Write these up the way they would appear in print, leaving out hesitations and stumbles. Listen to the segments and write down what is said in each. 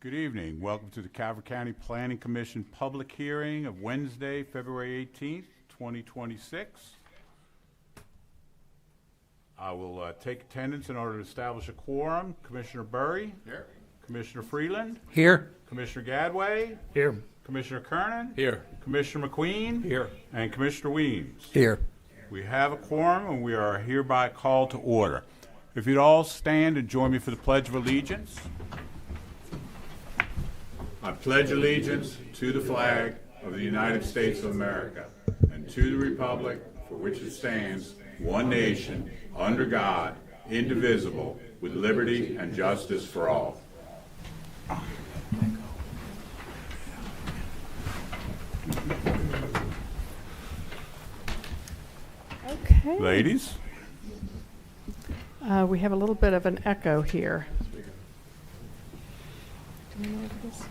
Good evening. Welcome to the Calvert County Planning Commission public hearing of Wednesday, February 18th, 2026. I will take attendance in order to establish a quorum. Commissioner Burry? Here. Commissioner Freeland? Here. Commissioner Gadway? Here. Commissioner Kernan? Here. Commissioner McQueen? Here. And Commissioner Weems? Here. We have a quorum and we are hereby called to order. If you'd all stand and join me for the Pledge of Allegiance. I pledge allegiance to the flag of the United States of America and to the republic for which it stands, one nation, under God, indivisible, with liberty and justice for all. Okay. Ladies? We have a little bit of an echo here. Do you know what this?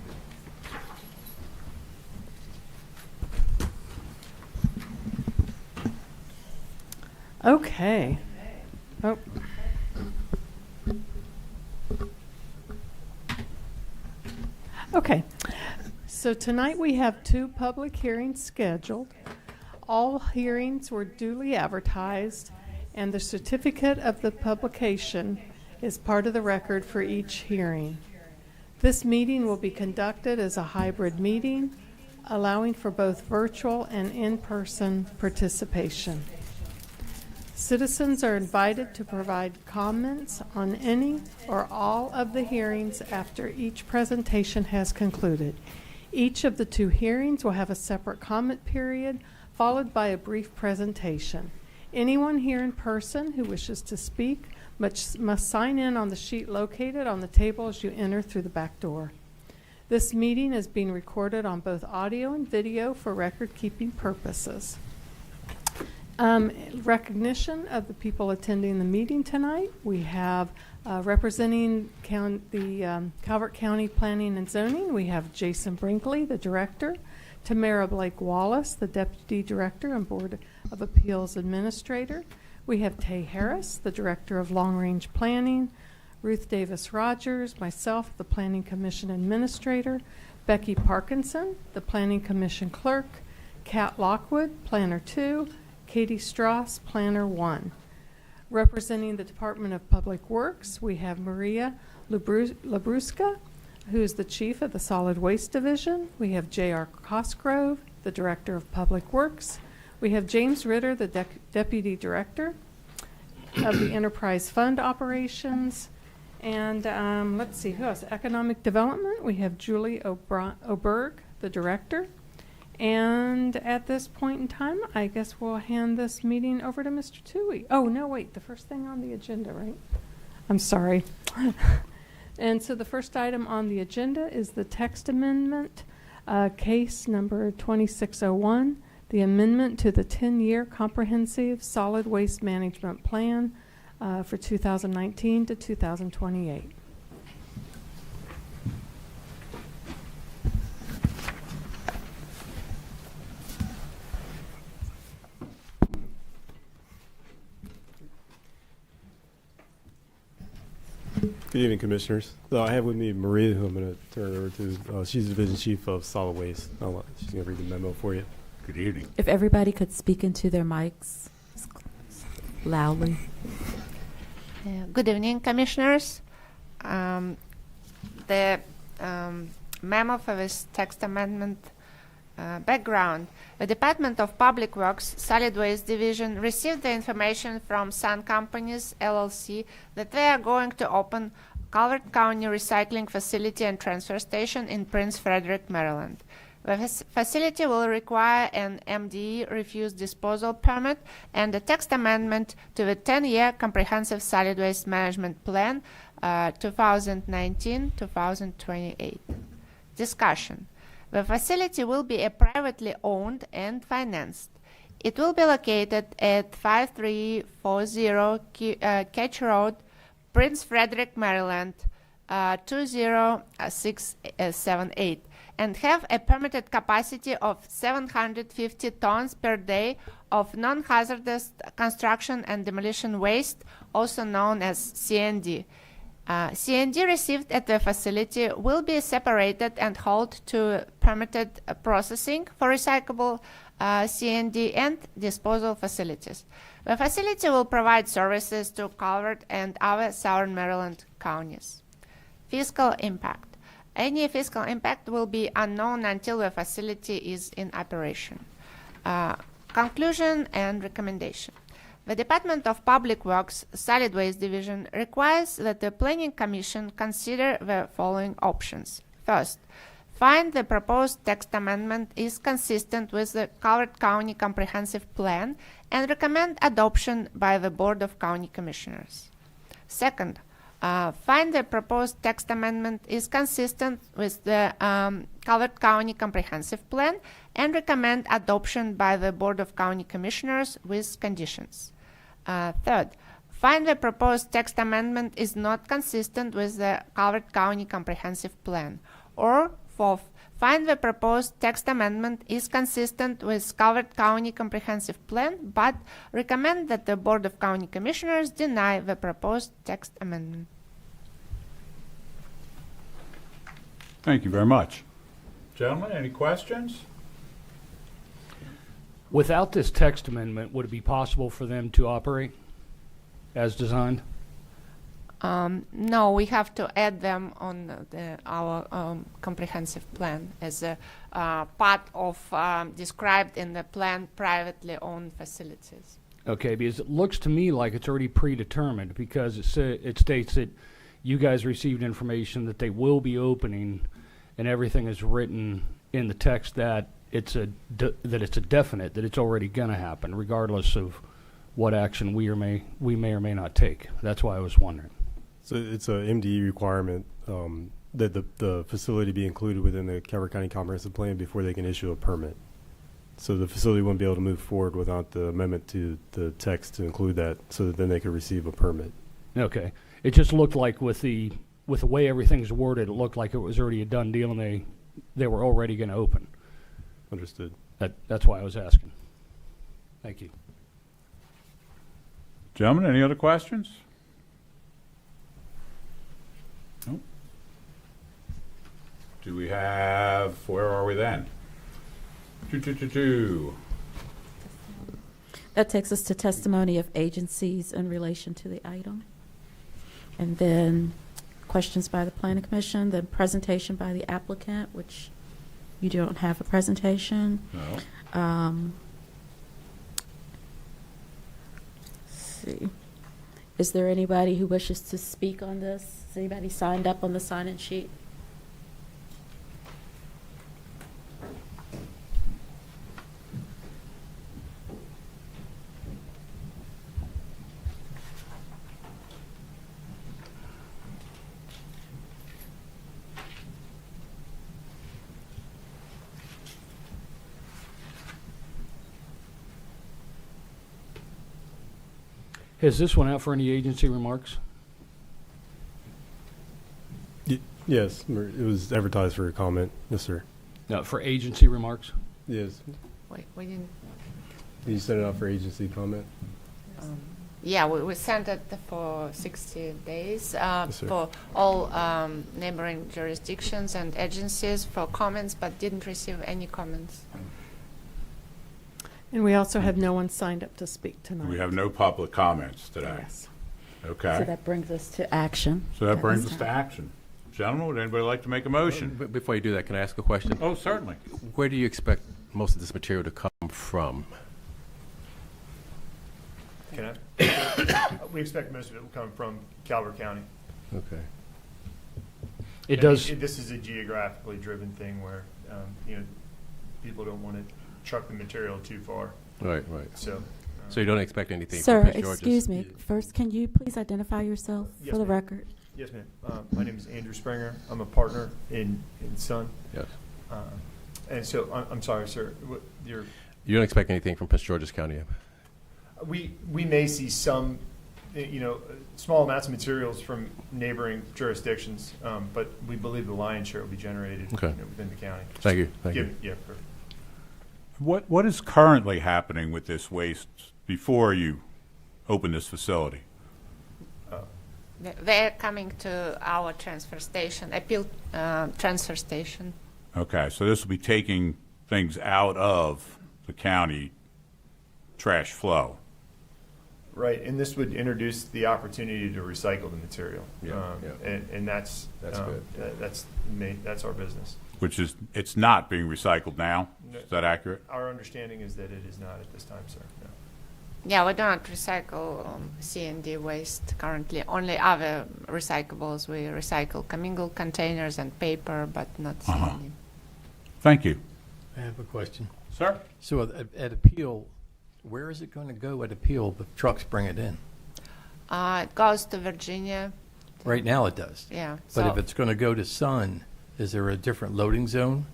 Okay. Oh. Okay. So tonight we have two public hearings scheduled. All hearings were duly advertised, and the certificate of the publication is part of the record for each hearing. This meeting will be conducted as a hybrid meeting, allowing for both virtual and in-person participation. Citizens are invited to provide comments on any or all of the hearings after each presentation has concluded. Each of the two hearings will have a separate comment period, followed by a brief presentation. Anyone here in person who wishes to speak must sign in on the sheet located on the table as you enter through the back door. This meeting is being recorded on both audio and video for record-keeping purposes. Recognition of the people attending the meeting tonight. We have representing the Calvert County Planning and Zoning. We have Jason Brinkley, the director, Tamara Blake Wallace, the deputy director and Board of Appeals administrator. We have Tay Harris, the director of Long Range Planning, Ruth Davis Rogers, myself, the Planning Commission administrator, Becky Parkinson, the Planning Commission clerk, Kat Lockwood, planner 2, Katie Strauss, planner 1. Representing the Department of Public Works, we have Maria Labruska, who is the chief of the Solid Waste Division. We have J.R. Cosgrove, the director of Public Works. We have James Ritter, the deputy director of the Enterprise Fund Operations. And let's see, who else? Economic Development. We have Julie Oberg, the director. And at this point in time, I guess we'll hand this meeting over to Mr. Toohey. Oh, no, wait, the first thing on the agenda, right? I'm sorry. And so the first item on the agenda is the text amendment, case number 2601, the amendment to the 10-year comprehensive solid waste management plan for 2019 to 2028. Good evening, Commissioners. So I have with me Maria, who I'm going to turn it over to. She's the Division Chief of Solid Waste. She's going to read the memo for you. Good evening. If everybody could speak into their mics loudly. Good evening, Commissioners. The memo for this text amendment background. The Department of Public Works Solid Waste Division received the information from Sun Companies, LLC, that they are going to open Calvert County Recycling Facility and Transfer Station in Prince Frederick, Maryland. The facility will require an MDE refuse disposal permit and a text amendment to the 10-year Comprehensive Solid Waste Management Plan 2019-2028. Discussion. The facility will be privately owned and financed. It will be located at 5340 Catch Road, Prince Frederick, Maryland, 20678, and have a permitted capacity of 750 tons per day of non-hazardous construction and demolition waste, also known as CND. CND received at the facility will be separated and hauled to permitted processing for recyclable CND and disposal facilities. The facility will provide services to Calvert and other Southern Maryland counties. Fiscal impact. Any fiscal impact will be unknown until the facility is in operation. Conclusion and recommendation. The Department of Public Works Solid Waste Division requires that the Planning Commission consider the following options. First, find the proposed text amendment is consistent with the Calvert County Comprehensive Plan and recommend adoption by the Board of County Commissioners. Second, find the proposed text amendment is consistent with the Calvert County Comprehensive Plan and recommend adoption by the Board of County Commissioners with conditions. Third, find the proposed text amendment is not consistent with the Calvert County Comprehensive Plan. Or fourth, find the proposed text amendment is consistent with Calvert County Comprehensive Plan, but recommend that the Board of County Commissioners deny the proposed text amendment. Thank you very much. Gentlemen, any questions? Without this text amendment, would it be possible for them to operate as designed? No, we have to add them on our comprehensive plan as a part of described in the plan privately owned facilities. Okay, because it looks to me like it's already predetermined because it states that you guys received information that they will be opening and everything is written in the text that it's a definite, that it's already going to happen regardless of what action we may or may not take. That's why I was wondering. So it's a MDE requirement that the facility be included within the Calvert County Comprehensive Plan before they can issue a permit. So the facility wouldn't be able to move forward without the amendment to the text to include that, so that then they could receive a permit. Okay. It just looked like with the way everything's worded, it looked like it was already a done deal and they were already going to open. Understood. That's why I was asking. Thank you. Gentlemen, any other questions? No? Do we have, where are we then? That takes us to testimony of agencies in relation to the item. And then questions by the Planning Commission, then presentation by the applicant, which you don't have a presentation. No. Let's see. Is there anybody who wishes to speak on this? Is anybody signed up on the sign-in sheet? Has this one out for any agency remarks? Yes, it was advertised for a comment. Yes, sir. No, for agency remarks? Yes. Wait, we didn't. Did you send it out for agency comment? Yeah, we sent it for 60 days sir. for all neighboring jurisdictions and agencies for comments, but didn't receive any comments. And we also have no one signed up to speak tonight. We have no public comments today. Yes. So Okay. that brings us to action. So that at brings this us to time. action. Gentlemen, would anybody like to make a motion? But before you do that, can I ask a question? Oh, certainly. Where do you expect most of this material to come from? Can I? We expect most of it will come from Calvert County. Okay. It And does. This is a geographically driven thing where, people don't want to truck the material too far. Right. So. So you don't expect anything Sir, from Prince George's? excuse me. First, can you please identify yourself Yes, for the ma'am. record? Yes, ma'am. My name is Andrew Springer. I'm a partner in Sun. Yes. And so, I'm sorry, sir. You don't expect anything from Prince George's County? We may see some, small amounts of materials from neighboring jurisdictions, but we believe the lion's share will be generated Okay. Within the county. Thank you. Thank you. Yeah, perfect. What is currently happening with this waste before you open this facility? They're coming to our transfer station, appeal transfer station. Okay, so this will be taking things out of the county trash flow. Right, and this would introduce the opportunity to recycle the material. Yeah, yeah. And that's Good. that's our business. Which is, it's not being recycled now? Is that accurate? Our understanding is that it is not at this time, sir. No. Yeah, we do not recycle C&D waste currently. Only other recyclables. We recycle commingled containers and paper, but not C&D. Thank you. I have a question. Sir? So at appeal, where is it going to go at appeal if trucks bring it in? It goes to Virginia. Right now it does. Yeah. But so if it's going to go to Sun, is there a different loading zone?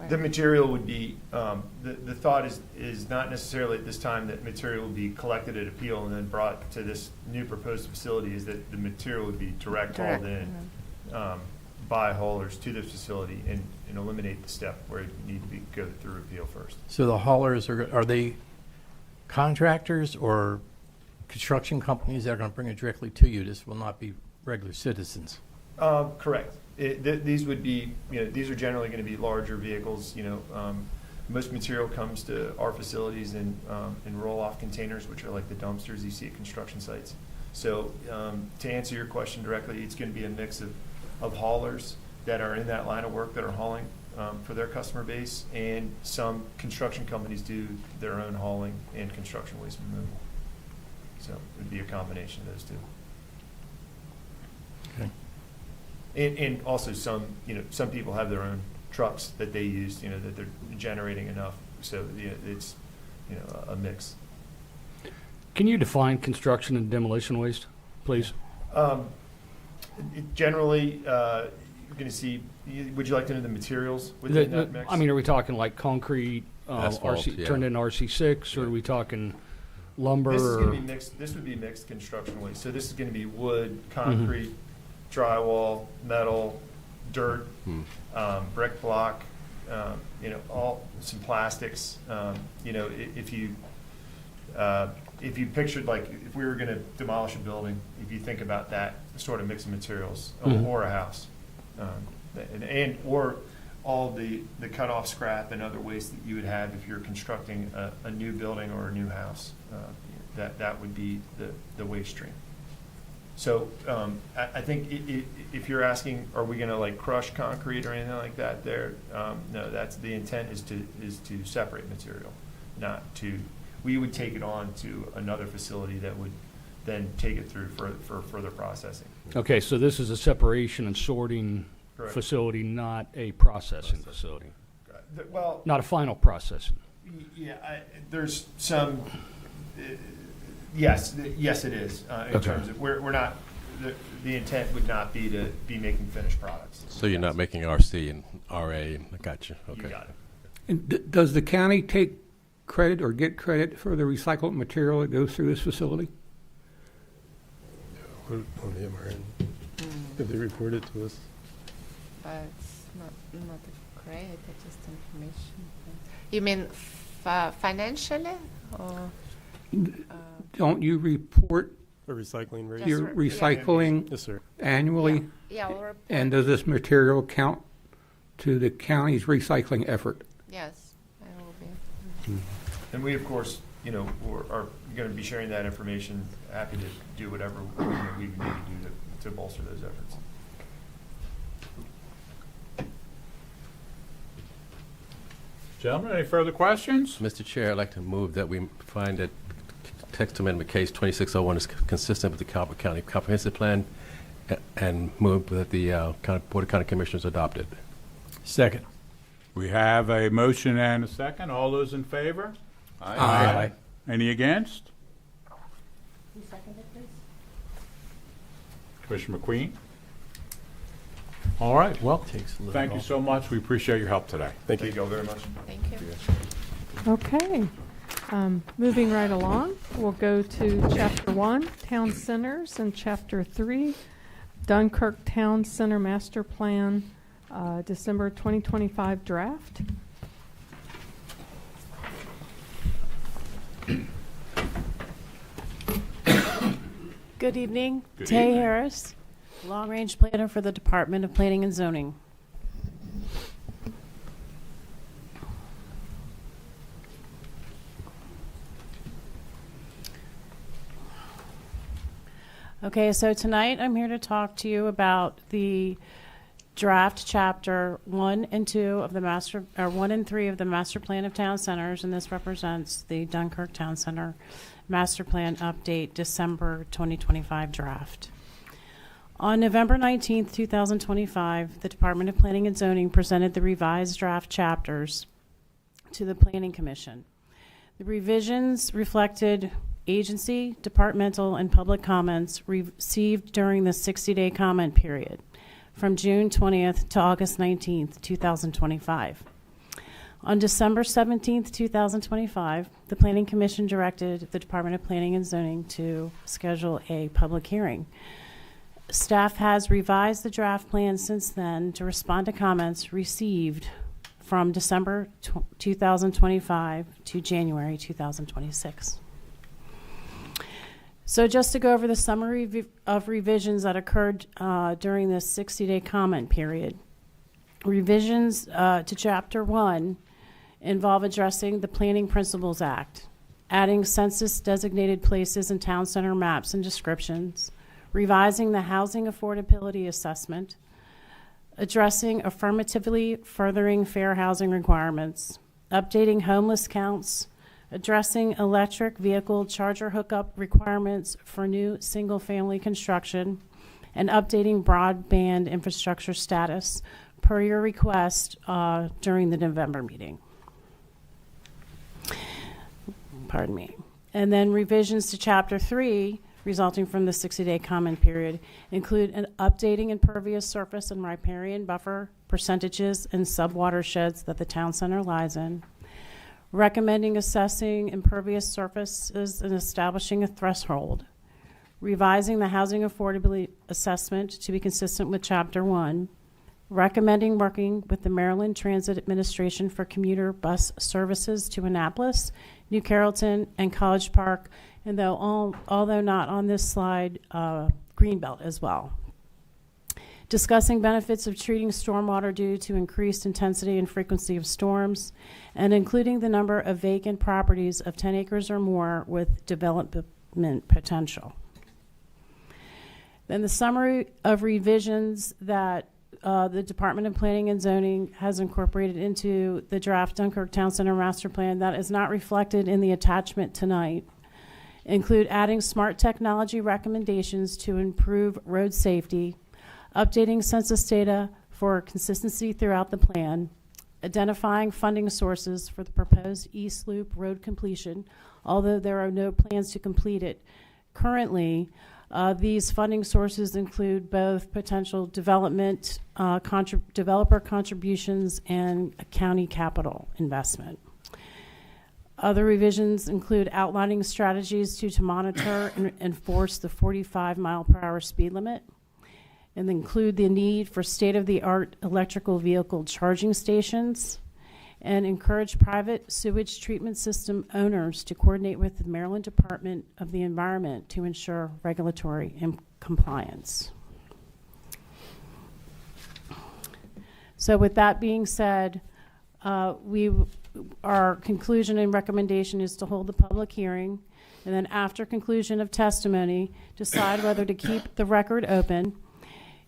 The material would be, the thought is not necessarily at this time that material will be collected at appeal and then brought to this new proposed facility, is that the material would be direct hauled in by haulers to the facility and eliminate the step where it need to go through appeal first. So the haulers, are they contractors or construction companies that are going to bring it directly to you? This will not be regular citizens. Correct. These would be, these are generally going to be larger vehicles. Most material comes to our facilities in roll-off containers, which are like the dumpsters you see at construction sites. So to answer your question directly, it's going to be a mix of haulers that are in that line of work that are hauling for their customer base, and some construction companies do their own hauling and construction waste removal. So it would be a combination of those two. Okay. And also some people have their own trucks that they use, that they're generating enough. So it's, a mix. Can you define construction and demolition waste, please? Generally, you're going to see, would you like to know the materials within that mix? I mean, are we talking like concrete, Asphalt, yeah. turned into RC6, or are we talking lumber? This is or- going to be mixed. This would be mixed construction waste. So this is going to be wood, concrete, drywall, metal, dirt, brick block, all some plastics. If you pictured, like, if we were going to demolish a building, if you think about that sort of mix of materials, or a house, or all the cut-off scrap and other waste that you would have if you're constructing a new building or a new house, that would be the waste stream. So I think if you're asking, are we going to like crush concrete or anything like that there? No, that's the intent is to separate material, not to. We would take it on to another facility that would then take it through for further processing. Okay, so this is a separation and sorting Correct. facility, not a processing facility, Well, not a final processing. yeah, there's some. Yes, it is. In terms of we're not. The intent would not be to be making finished products. So you're not making RC and RA. I got you. Okay. You got it. And does the county take credit or get credit for the recycled material that goes through this facility? On the MRN, if they report it to us. But it's not a credit, it's just information. You mean financially? Or, Don't you report A recycling rate? Yes, your sir. Yeah. recycling Yes, sir. annually? yeah, we'll report. And does this material count to the county's recycling effort? Yes, I will be. And we, of course, are going to be sharing that information. Happy to do whatever we need to do to bolster those efforts. Gentlemen, any further questions? Mr. Chair, I'd like to move that we find that text amendment case 2601 is consistent with the Calvert County Comprehensive Plan and move that the Board of County Commissioners adopt it. Second. We have a motion and a second. All those in favor? Aye. Any against? Who seconded this? Commissioner McQueen? All right, well, Takes a little thank you off. so much. We appreciate your help today. Thank you. Thank you all very much. Thank you. Okay. Moving right along, we'll go to Chapter 1, Town Centers, and Chapter 3, Dunkirk Town Center Master Plan, December 2025 draft. Good evening. Good Tay evening. Harris, Long Range Planner for the Department of Planning and Zoning. Okay, so tonight I'm here to talk to you about the draft chapter 1 and 2 of the 1 and 3 of the Master Plan of Town Centers, and this represents the Dunkirk Town Center Master Plan Update December 2025 draft. On November 19th, 2025, the Department of Planning and Zoning presented the revised draft chapters to the Planning Commission. The revisions reflected agency, departmental, and public comments received during the 60-day comment period from June 20th to August 19th, 2025. On December 17th, 2025, the Planning Commission directed the Department of Planning and Zoning to schedule a public hearing. Staff has revised the draft plan since then to respond to comments received from December 2025 to January 2026. So just to go over the summary of revisions that occurred during this 60-day comment period. Revisions to Chapter 1 involve addressing the Planning Principles Act, adding census-designated places and town center maps and descriptions, revising the housing affordability assessment, addressing affirmatively furthering fair housing requirements, updating homeless counts, addressing electric vehicle charger hookup requirements for new single-family construction, and updating broadband infrastructure status per your request during the November meeting. Pardon me. And then revisions to Chapter 3 resulting from the 60-day comment period include an updating impervious surface and riparian buffer percentages and subwatersheds that the town center lies in, recommending assessing impervious surfaces and establishing a threshold, revising the housing affordability assessment to be consistent with Chapter 1, recommending working with the Maryland Transit Administration for commuter bus services to Annapolis, New Carrollton, and College Park, and although not on this slide, Greenbelt as well. Discussing benefits of treating stormwater due to increased intensity and frequency of storms, and including the number of vacant properties of 10 acres or more with development potential. Then the summary of revisions that the Department of Planning and Zoning has incorporated into the draft Dunkirk Town Center Master Plan that is not reflected in the attachment tonight include adding smart technology recommendations to improve road safety, updating census data for consistency throughout the plan, identifying funding sources for the proposed East Loop road completion, although there are no plans to complete it currently. These funding sources include both potential development, developer contributions, and a county capital investment. Other revisions include outlining strategies to monitor and enforce the 45-mile-per-hour speed limit, and include the need for state-of-the-art electrical vehicle charging stations, and encourage private sewage treatment system owners to coordinate with the Maryland Department of the Environment to ensure regulatory compliance. So with that being said, our conclusion and recommendation is to hold the public hearing, and then after conclusion of testimony, decide whether to keep the record open.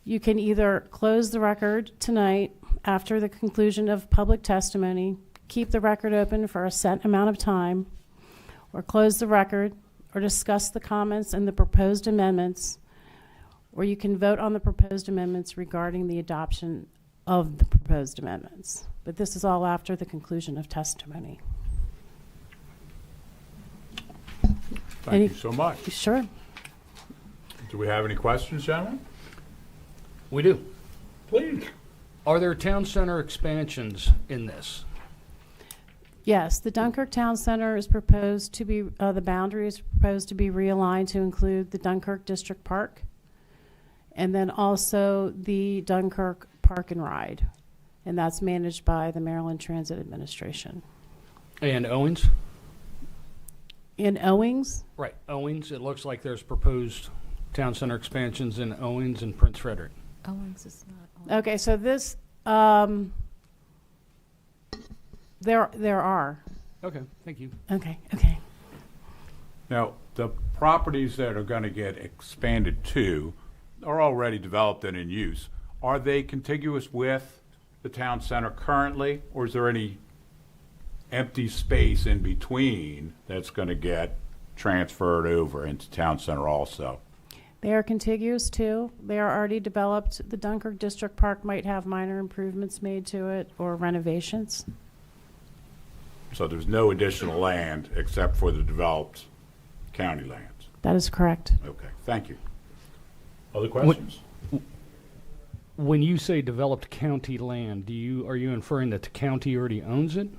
You can either close the record tonight after the conclusion of public testimony, keep the record open for a set amount of time, or close the record, or discuss the comments and the proposed amendments, or you can vote on the proposed amendments regarding the adoption of the proposed amendments. But this is all after the conclusion of testimony. Thank you so much. Sure. Do we have any questions, gentlemen? We do. Please. Are there town center expansions in this? Yes, the Dunkirk Town Center is proposed to be, the boundary is proposed to be realigned to include the Dunkirk District Park, and then also the Dunkirk Park and Ride, and that's managed by the Maryland Transit Administration. And Owings? In Owings, Right, Owings, it looks like there's proposed Town center expansions in Owens and Prince Frederick. Owens is not. Okay, so this, there are. Okay, thank you. Okay. Now, the properties that are going to get expanded to are already developed and in use. Are they contiguous with the town center currently, or is there any empty space in between that's going to get transferred over into town center also? They are contiguous too. They are already developed. The Dunkirk District Park might have minor improvements made to it or renovations. So there's no additional land except for the developed county lands? That is correct. Okay, thank you. Other questions? When you say developed county land, are you inferring that the county already owns it?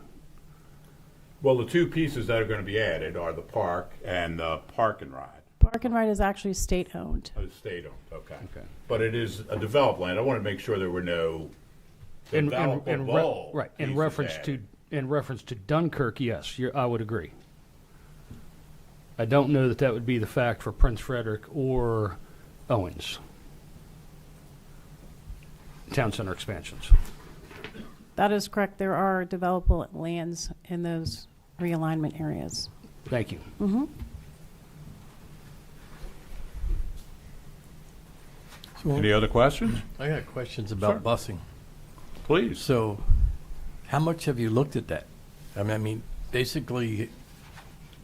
Well, the two pieces that are going to be added are the park and the park and ride. Park and Ride is actually state-owned. Oh, state-owned, okay. Okay. But it is a developed land. I want to make sure there were no developable Right. In pieces reference to Dunkirk, yes, I would agree. I don't know that would be the fact for Prince Frederick or Owens. Town center expansions. That is correct. There are developable lands in those realignment areas. Thank you. Mm-hmm. Any other questions? I got questions about busing. Please. So, how much have you looked at that? I mean, basically,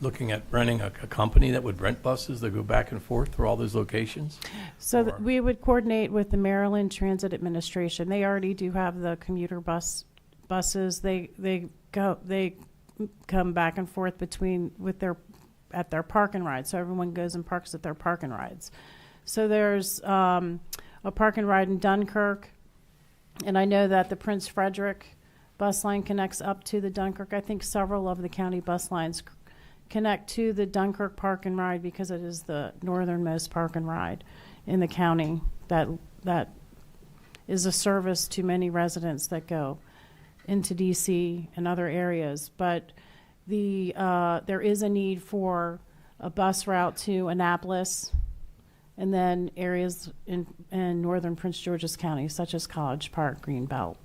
looking at renting a company that would rent buses that go back and forth through all those locations? So Or- we would coordinate with the Maryland Transit Administration. They already do have the commuter buses. They come back and forth at their park and ride. So everyone goes and parks at their park and rides. So there's a park and ride in Dunkirk, and I know that the Prince Frederick bus line connects up to the Dunkirk. I think several of the county bus lines connect to the Dunkirk Park and Ride because it is the northernmost park and ride in the county that is a service to many residents that go into DC and other areas. But there is a need for a bus route to Annapolis and then areas in northern Prince George's County, such as College Park, Greenbelt,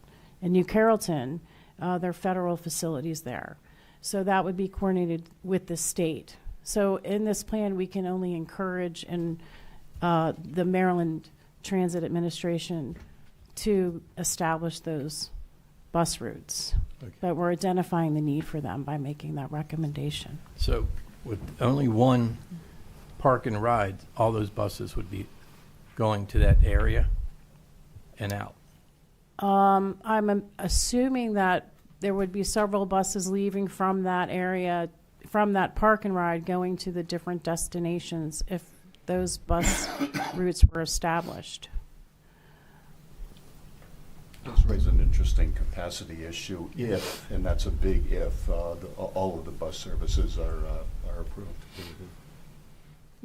and New Carrollton. There are federal facilities there. So that would be coordinated with the state. So in this plan, we can only encourage the Maryland Transit Administration to establish those bus routes. Okay. But we're identifying the need for them by making that recommendation. So, with only one park and ride, all those buses would be going to that area and out? I'm assuming that there would be several buses leaving from that area, from that park and ride, going to the different destinations if those bus routes were established. Does raise an interesting capacity issue if, and that's a big if, all of the bus services are approved.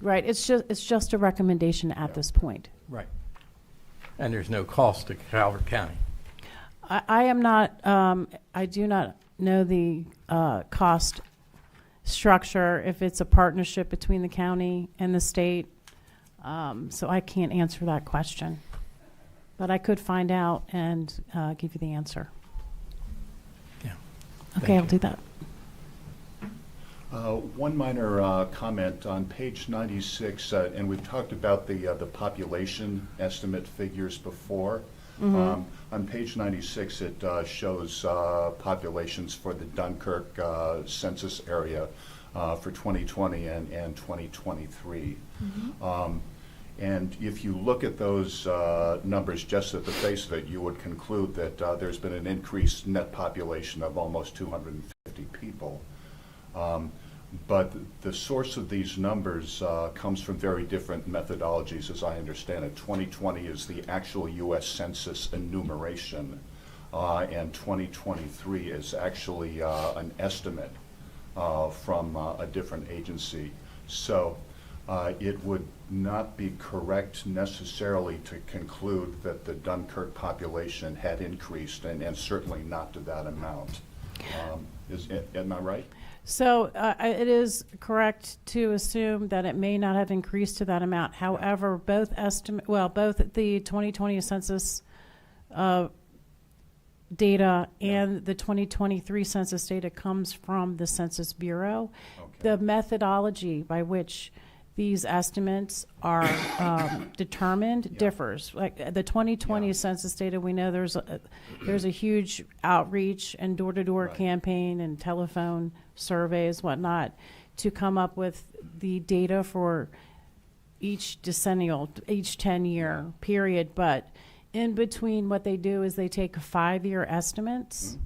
Right. It's just a recommendation at this point. Right. And there's no cost to Calvert County? I am not. I do not know the cost structure if it's a partnership between the county and the state. So I can't answer that question, but I could find out and give you the answer. Yeah. Okay, I'll do that. One minor comment on page 96, and we've talked about the population estimate figures before. Mm-hmm. On page 96, it shows populations for the Dunkirk census area for 2020 and 2023. Mm-hmm. And if you look at those numbers just at the face of it, you would conclude that there's been an increased net population of almost 250 people. But the source of these numbers comes from very different methodologies, as I understand it. 2020 is the actual U.S. Census enumeration, and 2023 is actually an estimate from a different agency. So it would not be correct necessarily to conclude that the Dunkirk population had increased, and certainly not to that amount. Am I right? So it is correct to assume that it may not have increased to that amount. However, both the 2020 census data and the 2023 census data comes from the Census Bureau. Okay. The methodology by which these estimates are determined differs. Like the 2020 census data, we know there's a huge outreach and door-to-door campaign and telephone surveys, whatnot, to come up with the data for each decennial, each 10-year period. But in between, what they do is they take 5-year estimates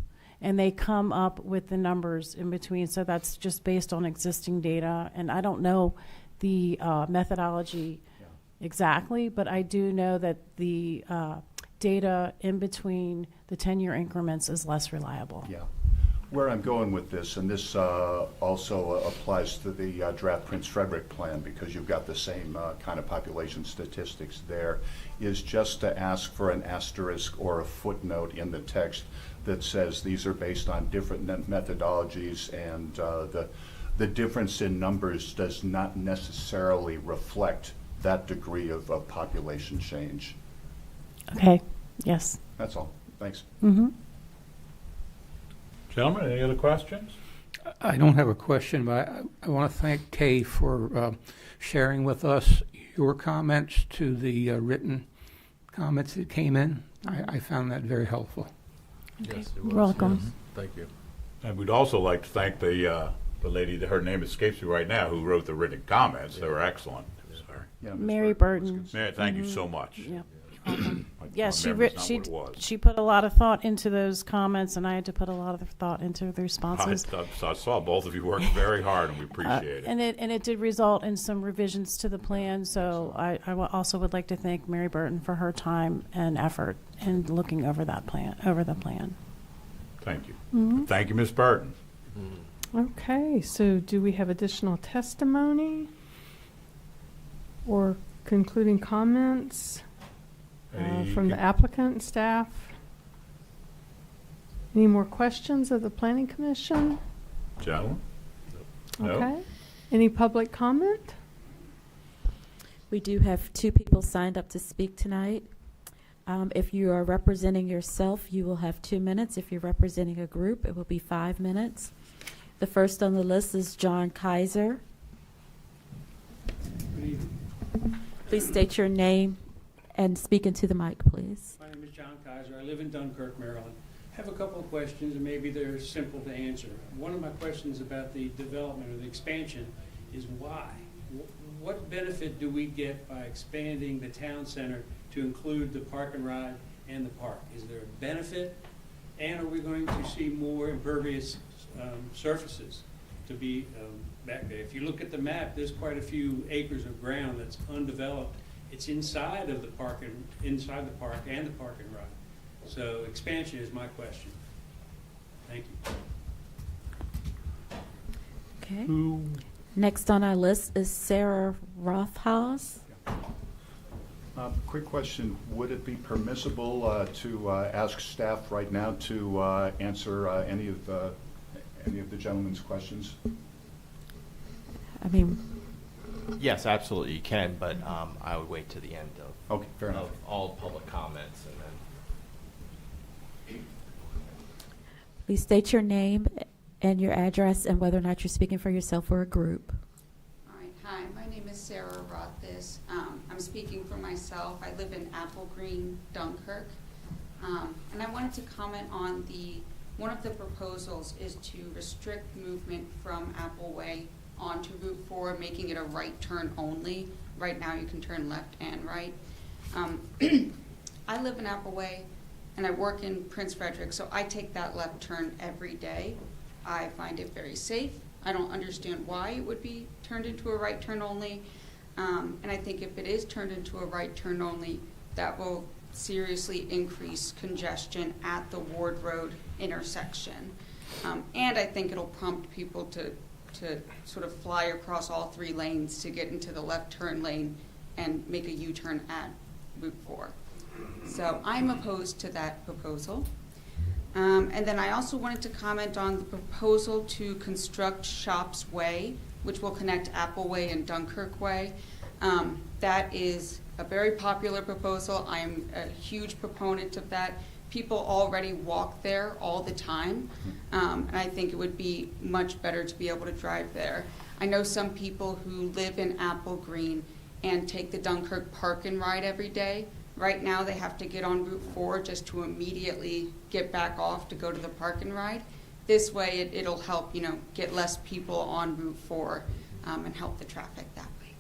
and they come up with the numbers in between. So that's just based on existing data. And I don't know the methodology exactly, but I do know that the data in between the 10-year increments is less reliable. Yeah. Where I'm going with this, and this also applies to the draft Prince Frederick plan, because you've got the same kind of population statistics there, is just to ask for an asterisk or a footnote in the text that says these are based on different methodologies, and the difference in numbers does not necessarily reflect that degree of population change. Okay, yes. That's all. Thanks. Mm-hmm. Gentlemen, any other questions? I don't have a question, but I want to thank Kay for sharing with us your comments to the written comments that came in. I found that very helpful. Okay. Yes, it was. Welcome. Yes. Thank you. And we'd also like to thank the lady, her name escapes me right now, who wrote the written comments. They were excellent. Sorry. Yeah, Ms. Mary Burton. Burton. Yeah, thank you so much. Yep. Yes, Yes, she put a lot of thought into those comments, and I had to put a lot of thought into the responses. I saw both of you work very hard, and we appreciate it. And it did result in some revisions to the plan. So I also would like to thank Mary Burton for her time and effort in looking over the plan. Thank you. Thank you, Ms. Burton. Okay, so do we have additional testimony or concluding comments from the applicant and staff? Any more questions of the Planning Commission? Gentlemen? No? Okay. Any public comment? We do have 2 people signed up to speak tonight. If you are representing yourself, you will have 2 minutes. If you're representing a group, it will be 5 minutes. The first on the list is John Kaiser. Please state your name and speak into the mic, please. My name is John Kaiser. I live in Dunkirk, Maryland. I have a couple of questions, and maybe they're simple to answer. One of my questions about the development or the expansion is why? What benefit do we get by expanding the town center to include the park and ride and the park? Is there a benefit? And are we going to see more impervious surfaces to be back there? If you look at the map, there's quite a few acres of ground that's undeveloped. It's inside of the park and inside the park and the park and ride. So expansion is my question. Thank you. Okay. Next on our list is Sarah Rothhaus. Quick question. Would it be permissible to ask staff right now to answer any of the gentleman's questions? I mean, Yes, absolutely, you can, but I would wait to the end of, Okay, fair enough. of all public comments, and then. please state your name and your address and whether or not you're speaking for yourself or a group. All right, hi, my name is Sarah Rothis. I'm speaking for myself. I live in Apple Green, Dunkirk. And I wanted to comment on one of the proposals is to restrict movement from Apple Way onto Route 4, making it a right turn only. Right now you can turn left and right. I live in Apple Way and I work in Prince Frederick, so I take that left turn every day. I find it very safe. I don't understand why it would be turned into a right turn only. And I think if it is turned into a right turn only, that will seriously increase congestion at the Ward Road intersection. And I think it'll prompt people to sort of fly across all 3 lanes to get into the left turn lane and make a U-turn at Route 4. So I'm opposed to that proposal. And then I also wanted to comment on the proposal to construct Shops Way, which will connect Apple Way and Dunkirk Way. That is a very popular proposal. I am a huge proponent of that. People already walk there all the time, and I think it would be much better to be able to drive there. I know some people who live in Apple Green and take the Dunkirk Park and Ride every day. Right now, they have to get on Route 4 just to immediately get back off to go to the Park and Ride. This way, it'll help, get less people on Route 4 and help the traffic that way.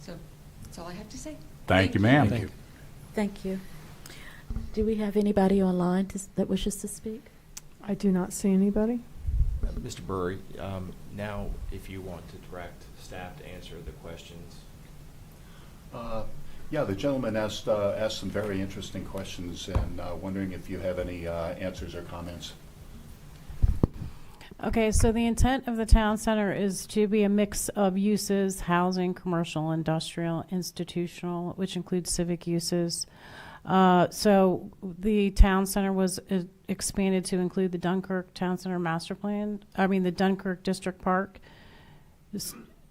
So that's all I have to say. Thank you, ma'am. Thank you. Thank you. Do we have anybody online that wishes to speak? I do not see anybody. Mr. Burry, now if you want to direct staff to answer the questions. Yeah, the gentleman asked some very interesting questions, and wondering if you have any answers or comments. Okay, so the intent of the town center is to be a mix of uses: housing, commercial, industrial, institutional, which includes civic uses. So the town center was expanded to include the Dunkirk Town Center Master Plan, the Dunkirk District Park,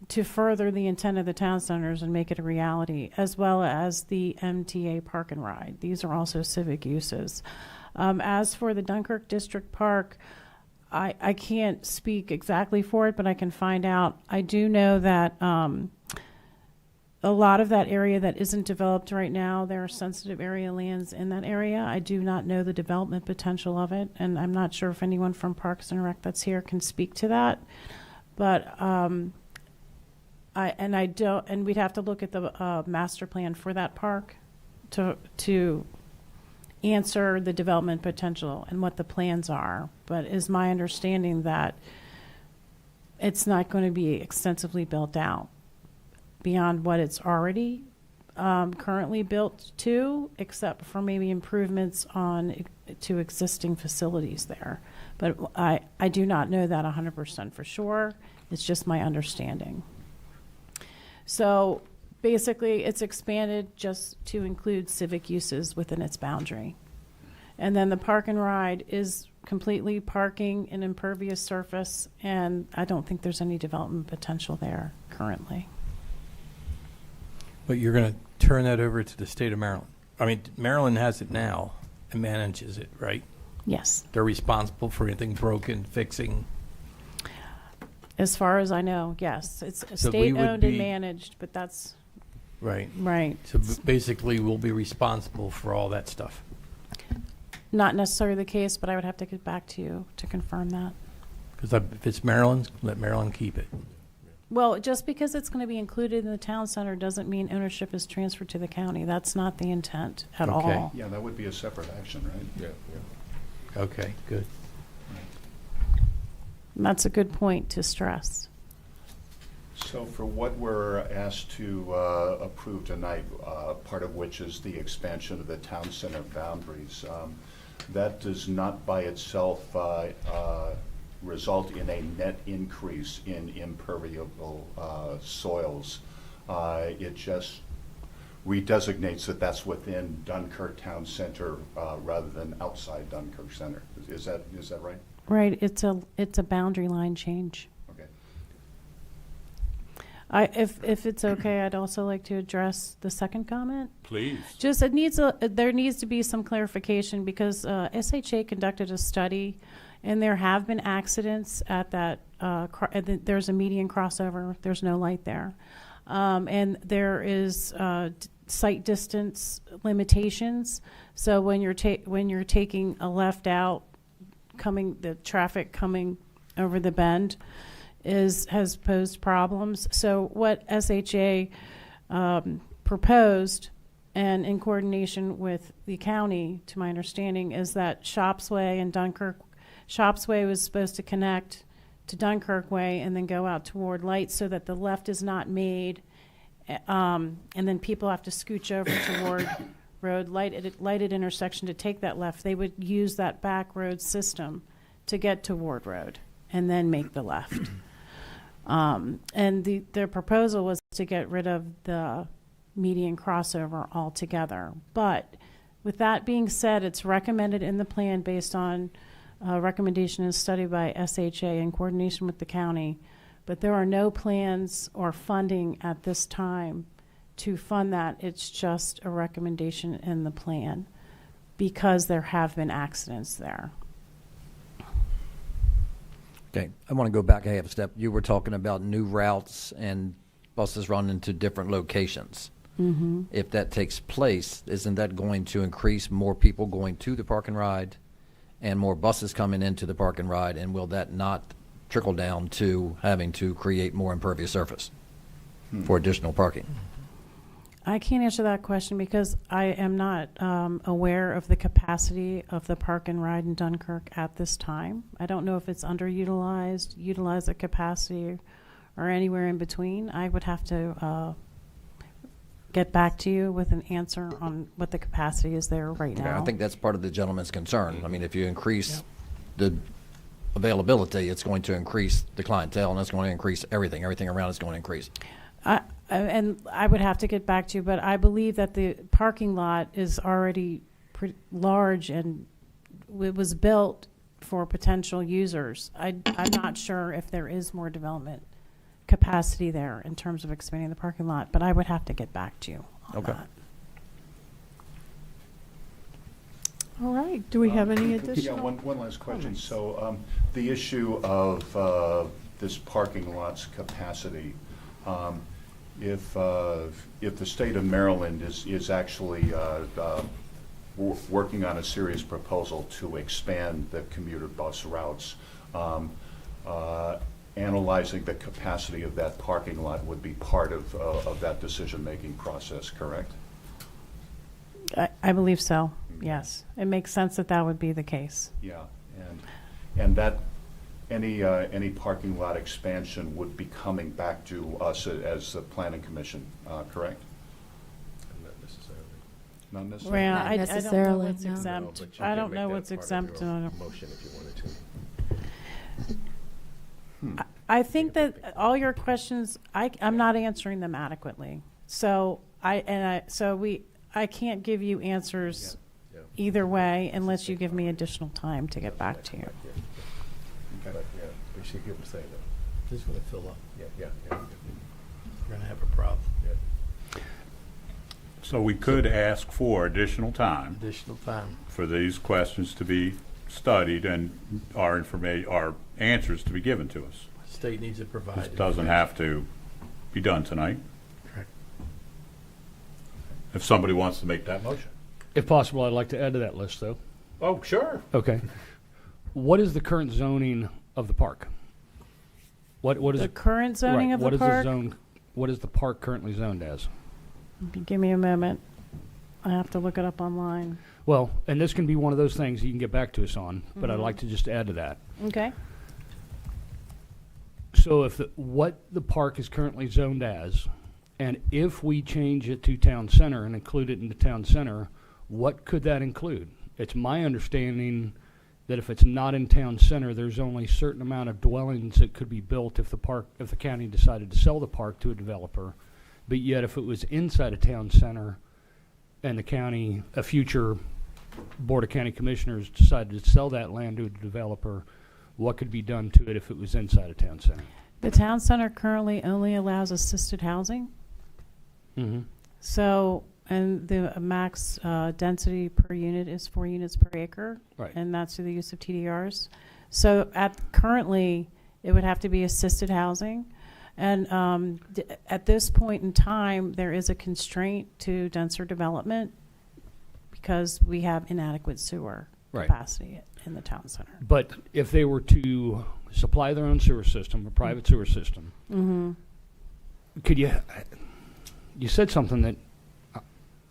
to further the intent of the town centers and make it a reality, as well as the MTA Park and Ride. These are also civic uses. As for the Dunkirk District Park, I can't speak exactly for it, but I can find out. I do know that a lot of that area that isn't developed right now, there are sensitive area lands in that area. I do not know the development potential of it, and I'm not sure if anyone from Parks and Rec that's here can speak to that. But we'd have to look at the master plan for that park to answer the development potential and what the plans are. But is my understanding that it's not going to be extensively built out beyond what it's already currently built to, except for maybe improvements to existing facilities there. But I do not know that 100% for sure. It's just my understanding. So basically, it's expanded just to include civic uses within its boundary. And then the Park and Ride is completely parking and impervious surface, and I don't think there's any development potential there currently. But you're going to turn that over to the state of Maryland. Maryland has it now and manages it, right? Yes. They're responsible for anything broken, fixing. As far as I know, yes. It's So we would state-owned and be- managed, but that's Right. right. So basically, we'll be responsible for all that stuff. Not necessarily the case, but I would have to get back to you to confirm that. Because if it's Maryland's, let Maryland keep it. Well, just because it's going to be included in the town center doesn't mean ownership is transferred to the county. That's not the intent at Okay. all. Yeah, that would be a separate action, right? Yeah. Okay, good. And that's a good point to stress. So for what we're asked to approve tonight, part of which is the expansion of the town center boundaries, that does not by itself result in a net increase in impermeable soils. It just redesignates that that's within Dunkirk Town Center rather than outside Dunkirk Center. Is that right? Right. It's a boundary line change. Okay. If it's okay, I'd also like to address the second comment. Please. Just there needs to be some clarification because SHA conducted a study, and there have been accidents at that. There's a median crossover. There's no light there, and there is sight distance limitations. So when you're taking a left out, the traffic coming over the bend has posed problems. So what SHA proposed, and in coordination with the county, to my understanding, is that Shops Way and Dunkirk. Shops Way was supposed to connect to Dunkirk Way and then go out toward Light, so that the left is not made, and then people have to scooch over toward road lighted intersection to take that left. They would use that back road system to get to Ward Road and then make the left. And their proposal was to get rid of the median crossover altogether. But with that being said, it's recommended in the plan based on recommendation is studied by SHA in coordination with the county, but there are no plans or funding at this time to fund that. It's just a recommendation in the plan because there have been accidents there. Okay, I want to go back a half step. You were talking about new routes and buses running to different locations. Mm-hmm. If that takes place, isn't that going to increase more people going to the park and ride and more buses coming into the park and ride? And will that not trickle down to having to create more impervious surface for additional parking? I can't answer that question because I am not aware of the capacity of the park and ride in Dunkirk at this time. I don't know if it's underutilized, utilized at capacity, or anywhere in between. I would have to get back to you with an answer on what the capacity is there right now. I think that's part of the gentleman's concern. I mean, if you increase the availability, it's going to increase the clientele, and it's going to increase everything. Everything around is going to increase. And I would have to get back to you, but I believe that the parking lot is already pretty large and it was built for potential users. I'm not sure if there is more development capacity there in terms of expanding the parking lot, but I would have to get back to you on that. All right. Do we have any additional? Yeah, one last question. So the issue of this parking lot's capacity, if the state of Maryland is actually working on a serious proposal to expand the commuter bus routes, analyzing the capacity of that parking lot would be part of that decision-making process, correct? I believe so, yes. It makes sense that that would be the case. Yeah, and that any parking lot expansion would be coming back to us as the planning commission, correct? Not necessarily. Not necessarily? Well, Not I don't know necessarily, what's no. exempt. But you I can don't make know that what's part of exempt. your and motion if you wanted to. I think that all your questions, I'm not answering them adequately. So I can't give you answers either way unless you give me additional time to get back to you. But, yeah, we should give them say that. This is going to fill up. Yeah. We're going to have a problem. Yeah. So we could ask for additional time Additional time. for these questions to be studied and our answers to be given to us. State needs to provide. This doesn't have to be done tonight. Correct. If somebody wants to make that motion. If possible, I'd like to add to that list, though. Oh, sure. Okay. What is the current zoning of the park? What is The current zoning of the park? What is the park currently zoned as? Give me a moment. I have to look it up online. Well, and this can be one of those things you can get back to us on, but I'd like to just add to that. Okay. So if what the park is currently zoned as, and if we change it to town center and include it in the town center, what could that include? It's my understanding that if it's not in town center, there's only a certain amount of dwellings that could be built if the county decided to sell the park to a developer. But yet if it was inside a town center and the county, a future Board of County Commissioners decided to sell that land to a developer, what could be done to it if it was inside a town center? The town center currently only allows assisted housing. Mm-hmm. So, and the max density per unit is 4 units per acre. Right. And that's through the use of TDRs. So currently, it would have to be assisted housing. And at this point in time, there is a constraint to denser development because we have inadequate sewer capacity in the town center. But if they were to supply their own sewer system, a private sewer system, could you said something that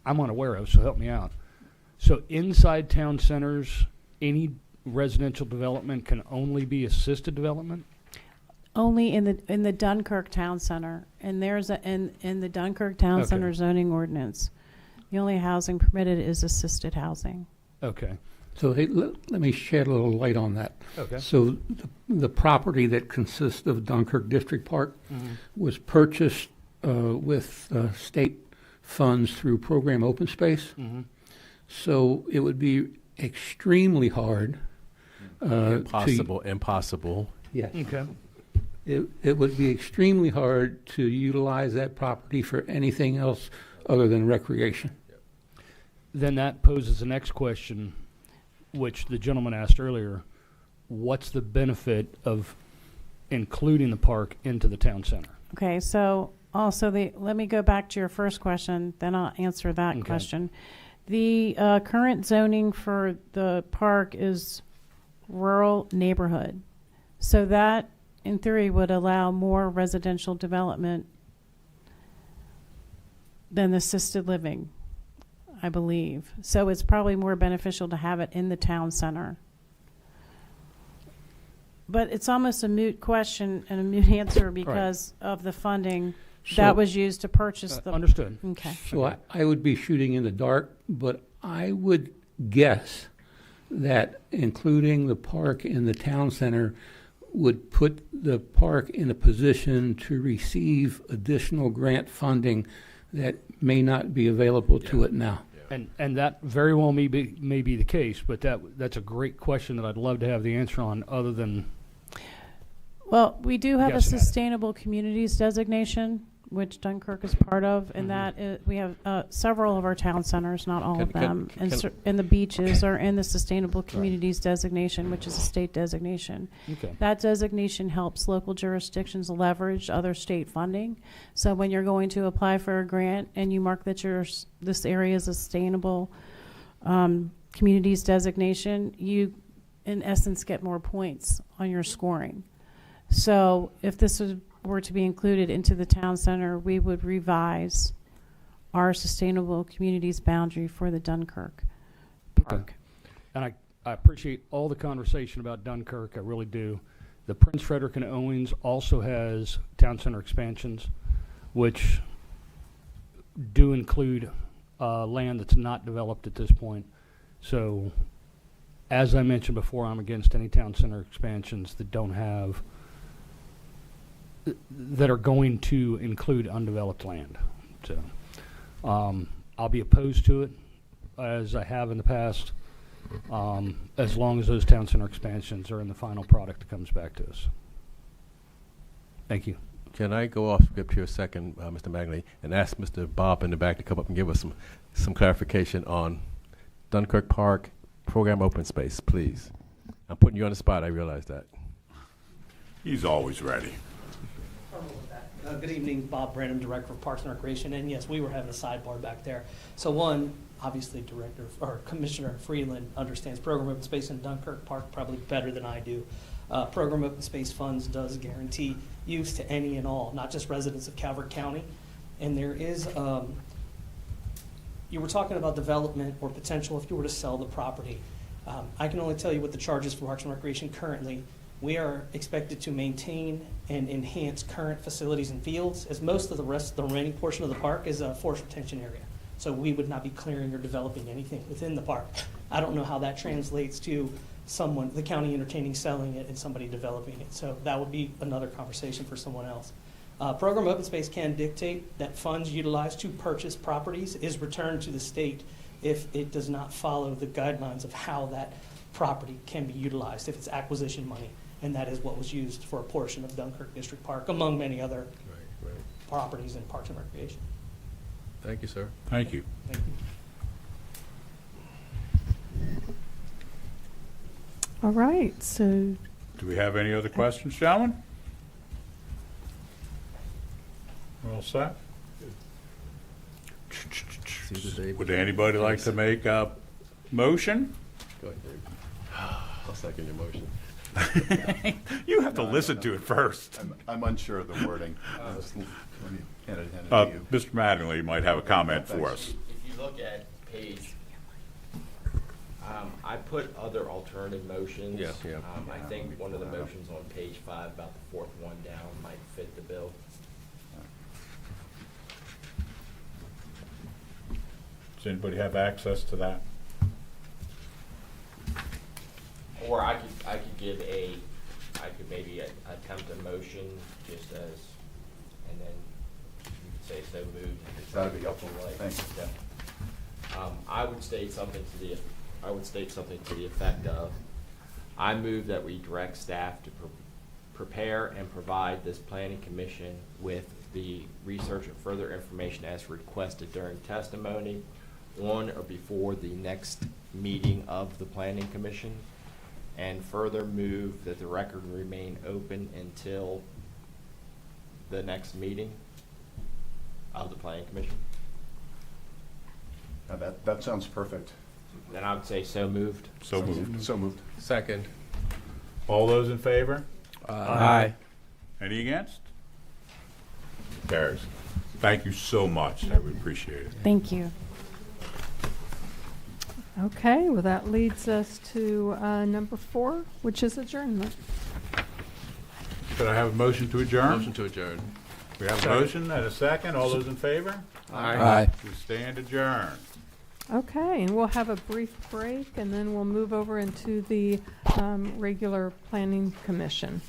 I'm unaware of, so help me out. So inside town centers, any residential development can only be assisted development? Only in the Dunkirk Town Center, and there's in the Dunkirk Town Center zoning ordinance, the only housing permitted is assisted housing. Okay. So hey, let me shed a little light on that. Okay. So the property that consists of Dunkirk District Park was purchased with state funds through program Open Space. So it would be extremely hard Impossible. Yes. Okay. It would be extremely hard to utilize that property for anything else other than recreation. Then that poses the next question, which the gentleman asked earlier. What's the benefit of including the park into the town center? Okay, so also let me go back to your first question, then I'll answer that Okay. question. The current zoning for the park is rural neighborhood. So that, in theory, would allow more residential development than assisted living, I believe. So it's probably more beneficial to have it in the town center. But it's almost a moot question and a moot answer because of the funding that was used to purchase the. Understood. Okay. So I would be shooting in the dark, but I would guess that including the park in the town center would put the park in a position to receive additional grant funding that may not be available to it now. And that very well may be the case, but that's a great question that I'd love to have the answer on, other than. Well, we do have a Yes, Matt. sustainable communities designation, which Dunkirk is part of, and that we have several of our town centers, not all of them, and the beaches are in the sustainable communities designation, which is a state designation. Okay. That designation helps local jurisdictions leverage other state funding. So when you're going to apply for a grant and you mark that this area is a sustainable communities designation, you in essence get more points on your scoring. So if this were to be included into the town center, we would revise our sustainable communities boundary for the Dunkirk Park. And I appreciate all the conversation about Dunkirk. I really do. The Prince Frederick and Owens also has town center expansions, which do include land that's not developed at this point. So, as I mentioned before, I'm against any town center expansions that are going to include undeveloped land. So, I'll be opposed to it, as I have in the past, as long as those town center expansions are in the final product that comes back to us. Thank you. Can I go off script here a second, Mr. Magley, and ask Mr. Bob in the back to come up and give us some clarification on Dunkirk Park program open space, please? I'm putting you on the spot, I realize that. He's always ready. Good evening, Bob Branham, Director of Parks and Recreation, and yes, we were having a sidebar back there. So one, obviously Commissioner Freeland understands program open space in Dunkirk Park probably better than I do. Program open space funds does guarantee use to any and all, not just residents of Calvert County. And there is, you were talking about development or potential if you were to sell the property. I can only tell you what the charges for Parks and Recreation currently. We are expected to maintain and enhance current facilities and fields, as most of the remaining portion of the park is a forest retention area. So we would not be clearing or developing anything within the park. I don't know how that translates to the county entertaining selling it and somebody developing it. So that would be another conversation for someone else. Program open space can dictate that funds utilized to purchase properties is returned to the state if it does not follow the guidelines of how that property can be utilized, if it's acquisition money. And that is what was used for a portion of Dunkirk District Park, among many other properties in Parks and Recreation. Thank you, sir. Thank you. Thank you. All right, so Do we have any other questions, gentlemen? We're all set? Would anybody like to make a motion? Go ahead, Dave. I'll second your motion. You have to listen to it first. I'm unsure of the wording. Let me hand it to you. Mr. Mattingly might have a comment for us. If you look at page, I put other alternative motions. Yeah. I think one of the motions on page 5, about the fourth one down, might fit the bill. Does anybody have access to that? Or I could maybe attempt a motion just as, and then you could say so moved. That'd be helpful. Thanks. Yeah. I would state something to the effect of, I move that we direct staff to prepare and provide this planning commission with the research and further information as requested during testimony on or before the next meeting of the planning commission, and further move that the record remain open until the next meeting of the planning commission. Now that sounds perfect. Then I would say so moved. So moved. So moved. Second. All those in favor? Aye. Any against? Carries. Thank you so much. I would appreciate it. Thank you. Okay, well, that leads us to number 4, which is adjournment. Could I have a motion to adjourn? Motion to adjourn. We have a motion and a second. All those in favor? Aye. We stand adjourned. Okay, and we'll have a brief break, and then we'll move over into the regular planning commission.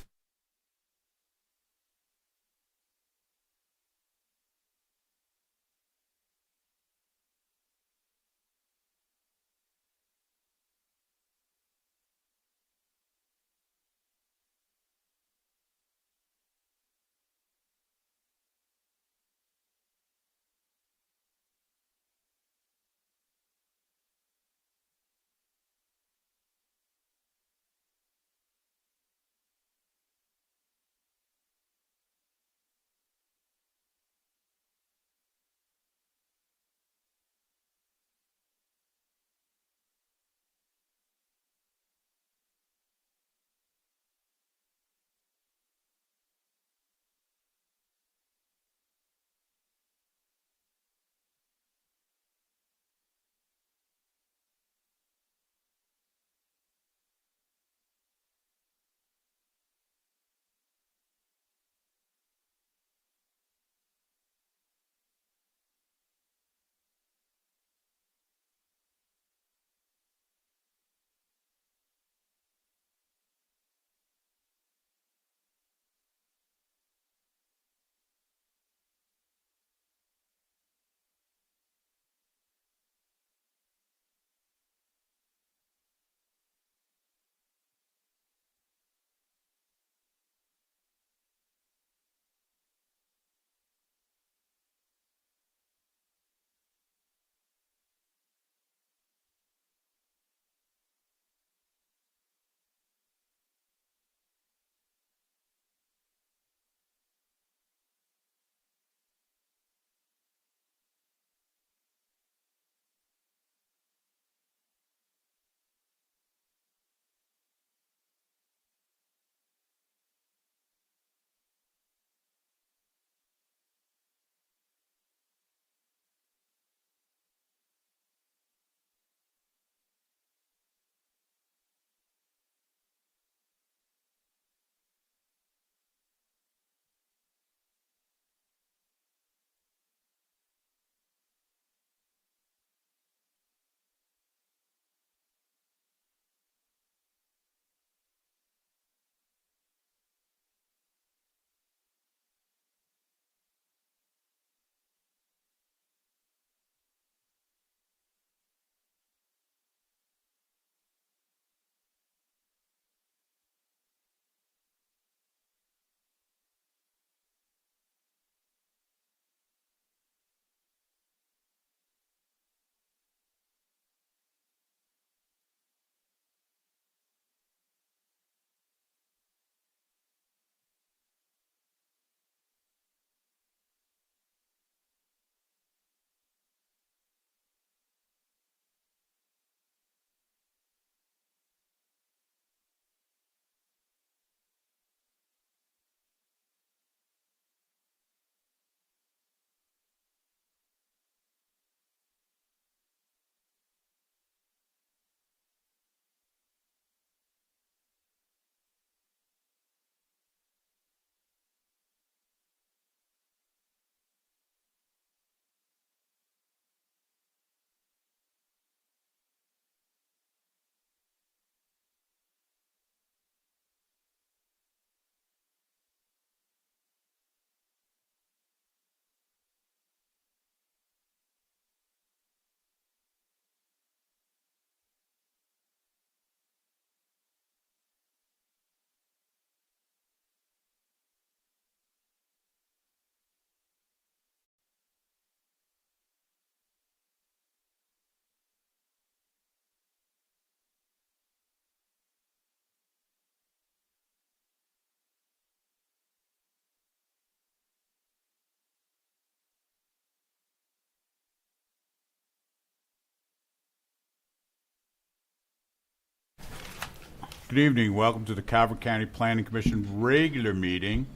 Good evening. Welcome to the Calvert County Planning Commission regular meeting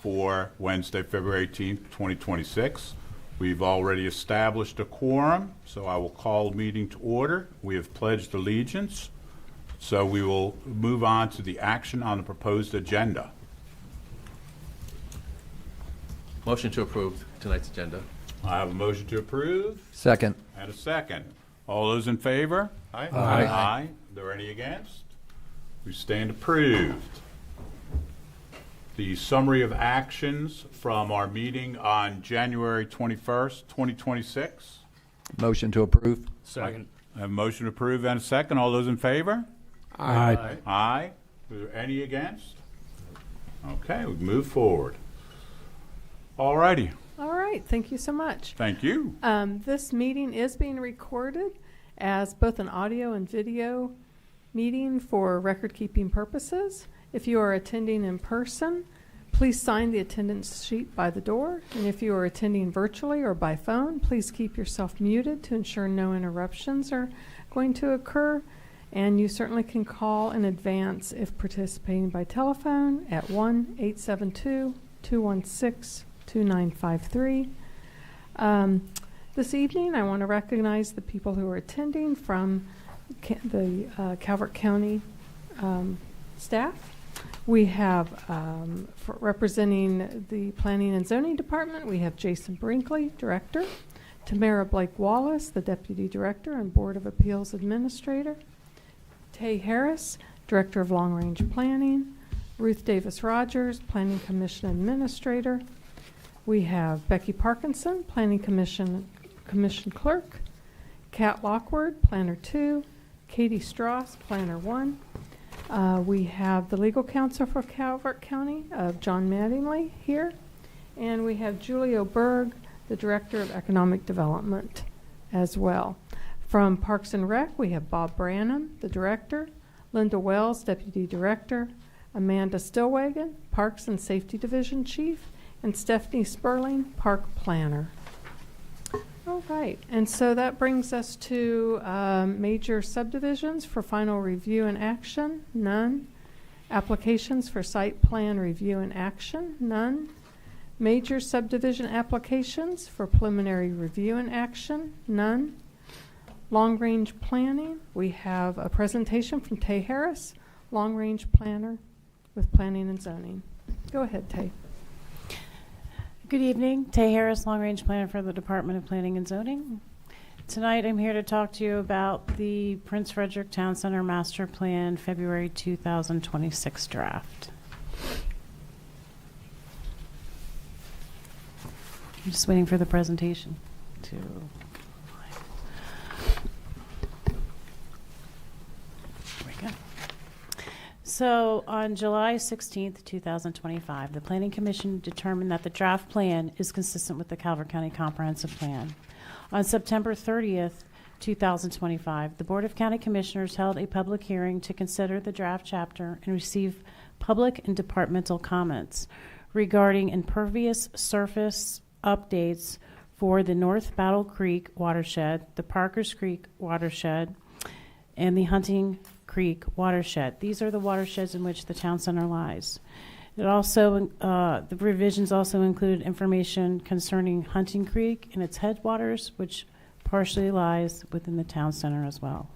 for Wednesday, February 18th, 2026. We've already established a quorum, so I will call the meeting to order. We have pledged allegiance, so we will move on to the action on the proposed agenda. Motion to approve tonight's agenda. I have a motion to approve Second. and a second. All those in favor? Aye. Aye. Aye. Are there any against? We stand approved. The summary of actions from our meeting on January 21st, 2026. Motion to approve. Second. I have a motion to approve and a second. All those in favor? Aye. Aye. Are there any against? Okay, we move forward. All righty. All right, thank you so much. Thank you. This meeting is being recorded as both an audio and video meeting for record-keeping purposes. If you are attending in person, please sign the attendance sheet by the door. And if you are attending virtually or by phone, please keep yourself muted to ensure no interruptions are going to occur. And you certainly can call in advance if participating by telephone at 1-872-216-2953. This evening, I want to recognize the people who are attending from the Calvert County staff. We have, representing the Planning and Zoning Department, we have Jason Brinkley, Director, Tamara Blake Wallace, the Deputy Director and Board of Appeals Administrator, Tay Harris, Director of Long Range Planning, Ruth Davis Rogers, Planning Commission Administrator. We have Becky Parkinson, Planning Commission Clerk, Kat Lockwood, Planner 2, Katie Strauss, Planner 1. We have the legal counsel for Calvert County, John Mattingly, here. And we have Julio Berg, the Director of Economic Development, as well. From Parks and Rec, we have Bob Branham, the Director, Linda Wells, Deputy Director, Amanda Stillwagon, Parks and Safety Division Chief, and Stephanie Sperling, Park Planner. All right, and so that brings us to major subdivisions for final review and action, none. Applications for site plan review and action, none. Major subdivision applications for preliminary review and action, none. Long-range planning, we have a presentation from Tay Harris, long-range planner with planning and zoning. Go ahead, Tay. Good evening. Tay Harris, Long Range Planner for the Department of Planning and Zoning. Tonight I'm here to talk to you about the Prince Frederick Town Center Master Plan February 2026 draft. I'm just waiting for the presentation to... So on July 16th, 2025, the Planning Commission determined that the draft plan is consistent with the Calvert County Comprehensive Plan. On September 30th, 2025, the Board of County Commissioners held a public hearing to consider the draft chapter and receive public and departmental comments regarding impervious surface updates for the North Battle Creek watershed, the Parkers Creek watershed, and the Hunting Creek watershed. These are the watersheds in which the town center lies. It also, the revisions also included information concerning Hunting Creek and its headwaters, which partially lies within the town center as well.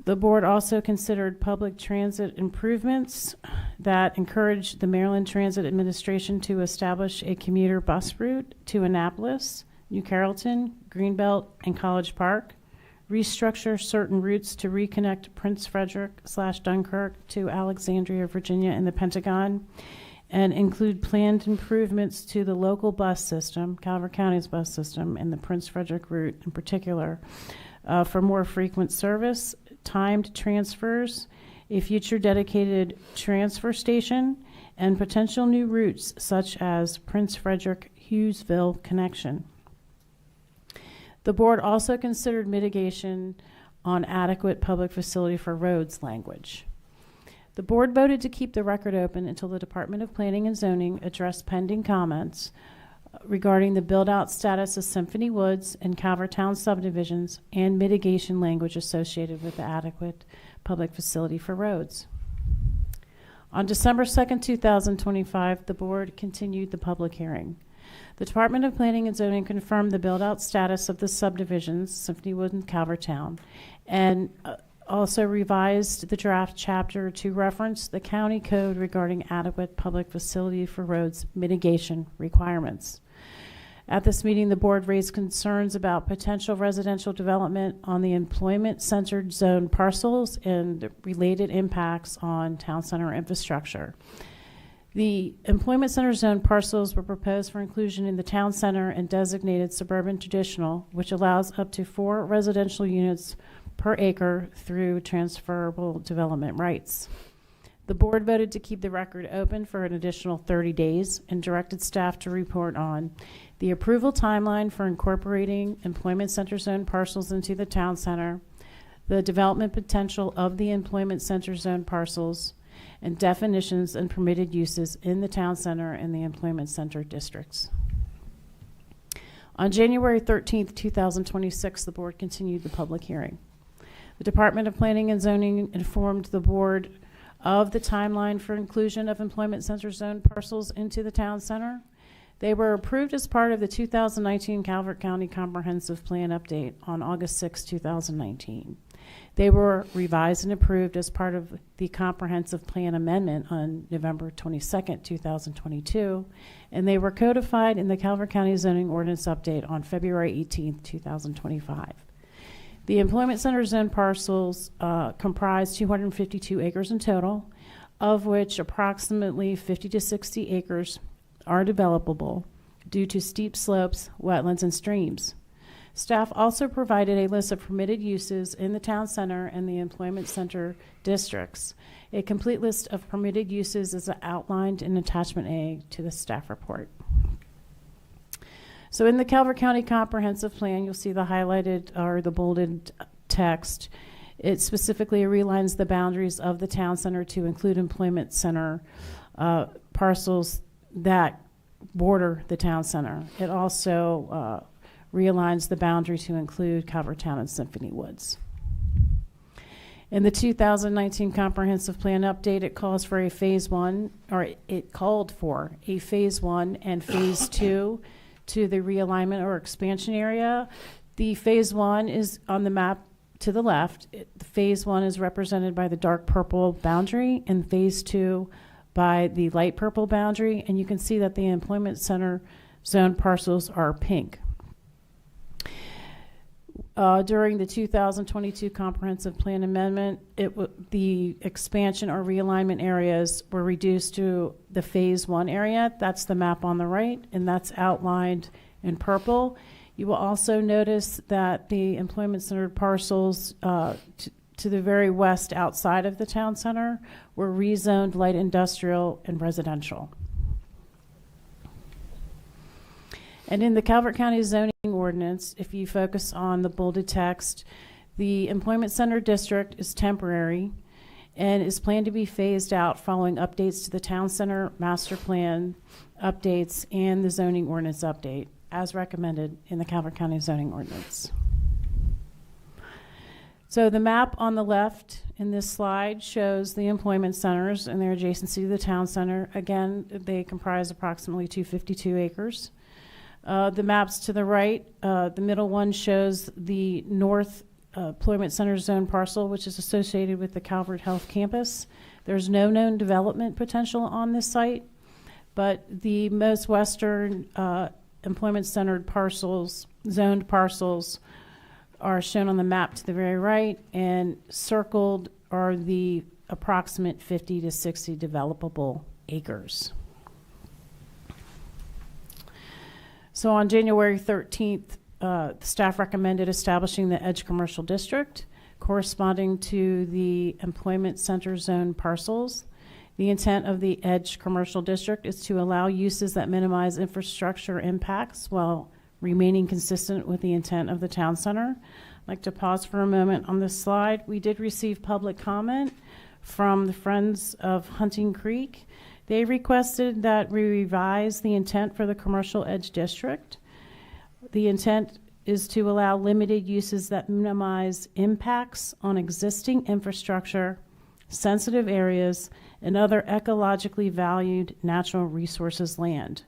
The board also considered public transit improvements that encourage the Maryland Transit Administration to establish a commuter bus route to Annapolis, New Carrollton, Greenbelt, and College Park, restructure certain routes to reconnect Prince Frederick/Dunkirk to Alexandria, Virginia, and the Pentagon, and include planned improvements to the local bus system, Calvert County's bus system, and the Prince Frederick route in particular, for more frequent service, timed transfers, a future dedicated transfer station, and potential new routes such as Prince Frederick-Hughesville connection. The board also considered mitigation on adequate public facility for roads language. The board voted to keep the record open until the Department of Planning and Zoning addressed pending comments regarding the build-out status of Symphony Woods and Calvert Town subdivisions and mitigation language associated with the adequate public facility for roads. On December 2nd, 2025, the board continued the public hearing. The Department of Planning and Zoning confirmed the build-out status of the subdivisions, Symphonywood and Calvertown, and also revised the draft chapter to reference the county code regarding adequate public facility for roads mitigation requirements. At this meeting, the board raised concerns about potential residential development on the employment-centered zone parcels and related impacts on town center infrastructure. The employment center zone parcels were proposed for inclusion in the town center and designated suburban traditional, which allows up to 4 residential units per acre through transferable development rights. The board voted to keep the record open for an additional 30 days and directed staff to report on the approval timeline for incorporating employment center zone parcels into the town center, the development potential of the employment center zone parcels, and definitions and permitted uses in the town center and the employment center districts. On January 13th, 2026, the board continued the public hearing. The Department of Planning and Zoning informed the board of the timeline for inclusion of employment center zone parcels into the town center. They were approved as part of the 2019 Calvert County Comprehensive Plan Update on August 6, 2019. They were revised and approved as part of the Comprehensive Plan Amendment on November 22, 2022, and they were codified in the Calvert County Zoning Ordinance Update on February 18, 2025. The employment center zone parcels comprise 252 acres in total, of which approximately 50 to 60 acres are developable due to steep slopes, wetlands, and streams. Staff also provided a list of permitted uses in the town center and the employment center districts. A complete list of permitted uses is outlined in Attachment A to the staff report. So in the Calvert County Comprehensive Plan, you'll see the highlighted or the bolded text. It specifically realigns the boundaries of the town center to include employment center parcels that border the town center. It also realigns the boundary to include Calvertown and Symphony Woods. In the 2019 Comprehensive Plan Update, it calls for a Phase 1, or it called for a Phase 1 and Phase 2 to the realignment or expansion area. The Phase 1 is on the map to the left. Phase 1 is represented by the dark purple boundary, and Phase 2 by the light purple boundary, and you can see that the employment center zone parcels are pink. During the 2022 Comprehensive Plan Amendment, the expansion or realignment areas were reduced to the Phase 1 area. That's the map on the right, and that's outlined in purple. You will also notice that the employment-centered parcels to the very west outside of the town center were rezoned light industrial and residential. And in the Calvert County Zoning Ordinance, if you focus on the bolded text, the Employment Center District is temporary and is planned to be phased out following updates to the Town Center Master Plan updates and the Zoning Ordinance update, as recommended in the Calvert County Zoning Ordinance. So the map on the left in this slide shows the employment centers and their adjacency to the Town Center. Again, they comprise approximately 252 acres. The maps to the right, the middle one shows the North Employment Center Zone parcel, which is associated with the Calvert Health Campus. There's no known development potential on this site, but the most western employment-centered parcels, zoned parcels, are shown on the map to the very right, and circled are the approximate 50 to 60 developable acres. So on January 13th, the staff recommended establishing the Edge Commercial District corresponding to the Employment Center Zone parcels. The intent of the Edge Commercial District is to allow uses that minimize infrastructure impacts while remaining consistent with the intent of the town center. I'd like to pause for a moment on this slide. We did receive public comment from the Friends of Hunting Creek. They requested that we revise the intent for the Commercial Edge District. The intent is to allow limited uses that minimize impacts on existing infrastructure, sensitive areas, and other ecologically valued natural resources land.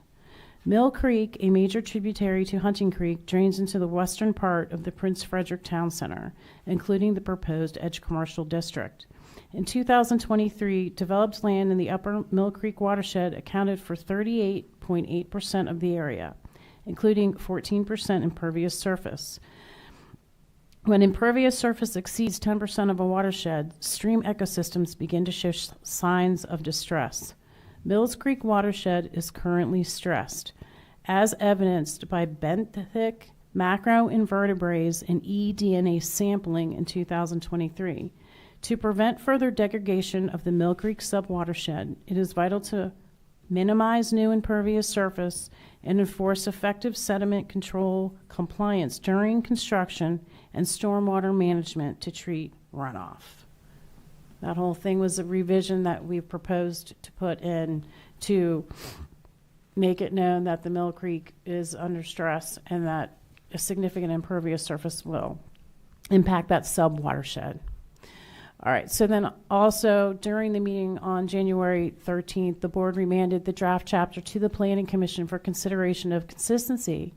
Mill Creek, a major tributary to Hunting Creek, drains into the western part of the Prince Frederick Town Center, including the proposed Edge Commercial District. In 2023, developed land in the upper Mill Creek watershed accounted for 38.8% of the area, including 14% impervious surface. When impervious surface exceeds 10% of a watershed, stream ecosystems begin to show signs of distress. Mills Creek watershed is currently stressed, as evidenced by benthic macroinvertebrates and eDNA sampling in 2023. To prevent further degradation of the Mill Creek subwatershed, it is vital to minimize new impervious surface and enforce effective sediment control compliance during construction and stormwater management to treat runoff. That whole thing was a revision that we proposed to put in to make it known that the Mill Creek is under stress and that a significant impervious surface will impact that sub-watershed. All right, so then also during the meeting on January 13th, the board remanded the draft chapter to the Planning Commission for consideration of consistency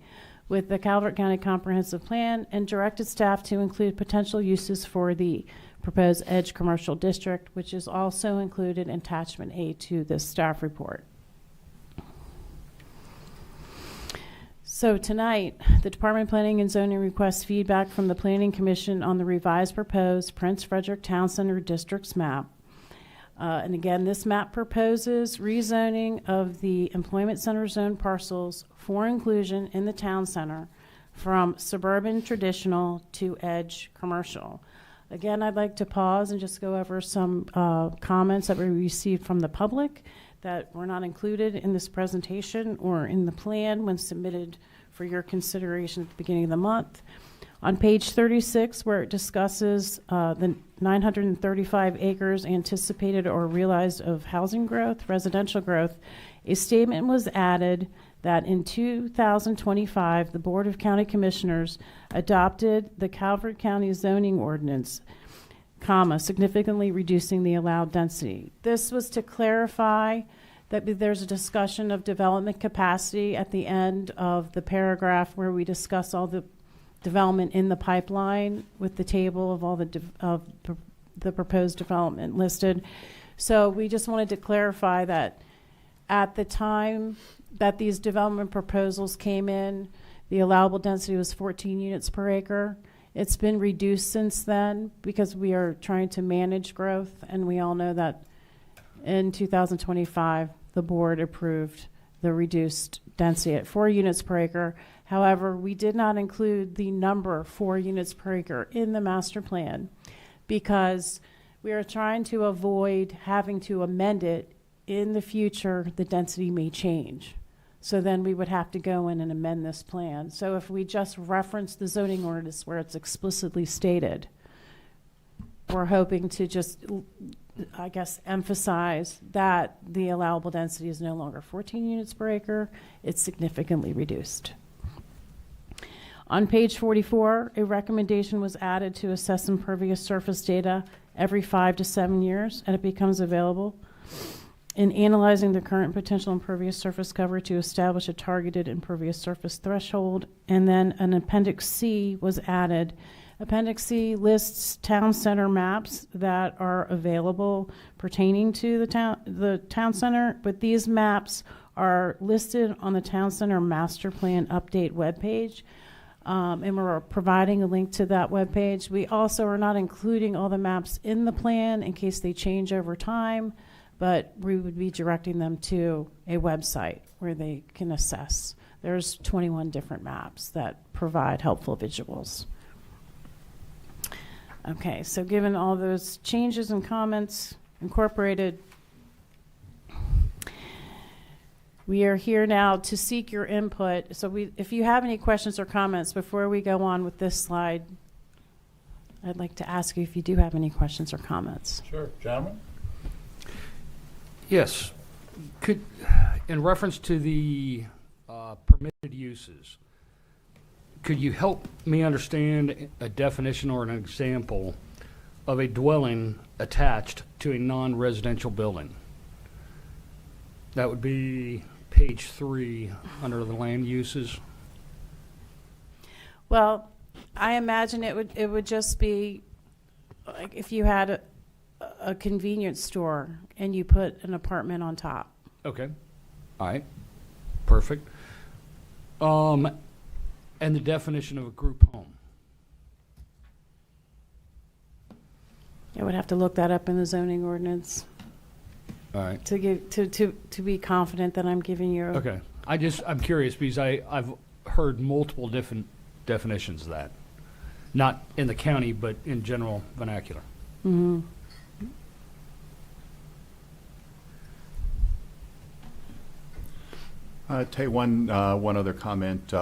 with the Calvert County Comprehensive Plan and directed staff to include potential uses for the proposed Edge Commercial District, which is also included in attachment A to this staff report. So tonight, the Department of Planning and Zoning requests feedback from the Planning Commission on the revised proposed Prince Frederick Town Center District's map. And again, this map proposes rezoning of the Employment Center zone parcels for inclusion in the town center from suburban traditional to edge commercial. Again, I'd like to pause and just go over some comments that we received from the public that were not included in this presentation or in the plan when submitted for your consideration at the beginning of the month. On page 36, where it discusses the 935 acres anticipated or realized of housing growth, residential growth, a statement was added that in 2025, the Board of County Commissioners adopted the Calvert County zoning ordinance, significantly reducing the allowed density. This was to clarify that there's a discussion of development capacity at the end of the paragraph where we discuss all the development in the pipeline with the table of all the proposed development listed. So we just wanted to clarify that at the time that these development proposals came in, the allowable density was 14 units per acre. It's been reduced since then because we are trying to manage growth, and we all know that in 2025, the board approved the reduced density at 4 units per acre. However, we did not include the number 4 units per acre in the master plan because we are trying to avoid having to amend it in the future. The density may change. So then we would have to go in and amend this plan. So if we just reference the zoning ordinance where it's explicitly stated, we're hoping to just, I guess, emphasize that the allowable density is no longer 14 units per acre. It's significantly reduced. On page 44, a recommendation was added to assess impervious surface data every 5 to 7 years, and it becomes available in analyzing the current potential impervious surface cover to establish a targeted impervious surface threshold. And then an Appendix C was added. Appendix C lists town center maps that are available pertaining to the town center, but these maps are listed on the town center master plan update webpage. And we're providing a link to that webpage. We also are not including all the maps in the plan in case they change over time, but we would be directing them to a website where they can assess. There's 21 different maps that provide helpful visuals. Okay, so given all those changes and comments incorporated, we are here now to seek your input. So if you have any questions or comments before we go on with this slide, I'd like to ask you if you do have any questions or comments. Sure, gentlemen. Yes. In reference to the permitted uses, could you help me understand a definition or an example of a dwelling attached to a non-residential building? That would be page 3 under the land uses. Well, I imagine it would just be like if you had a convenience store and you put an apartment on top. Okay. All right. Perfect. And the definition of a group home. I would have to look that up in the zoning ordinance All right. to give to be confident that I'm giving you. Okay. I'm curious because I've heard multiple different definitions of that. Not in the county, but in general vernacular. Mm-hmm. Tay, one other comment.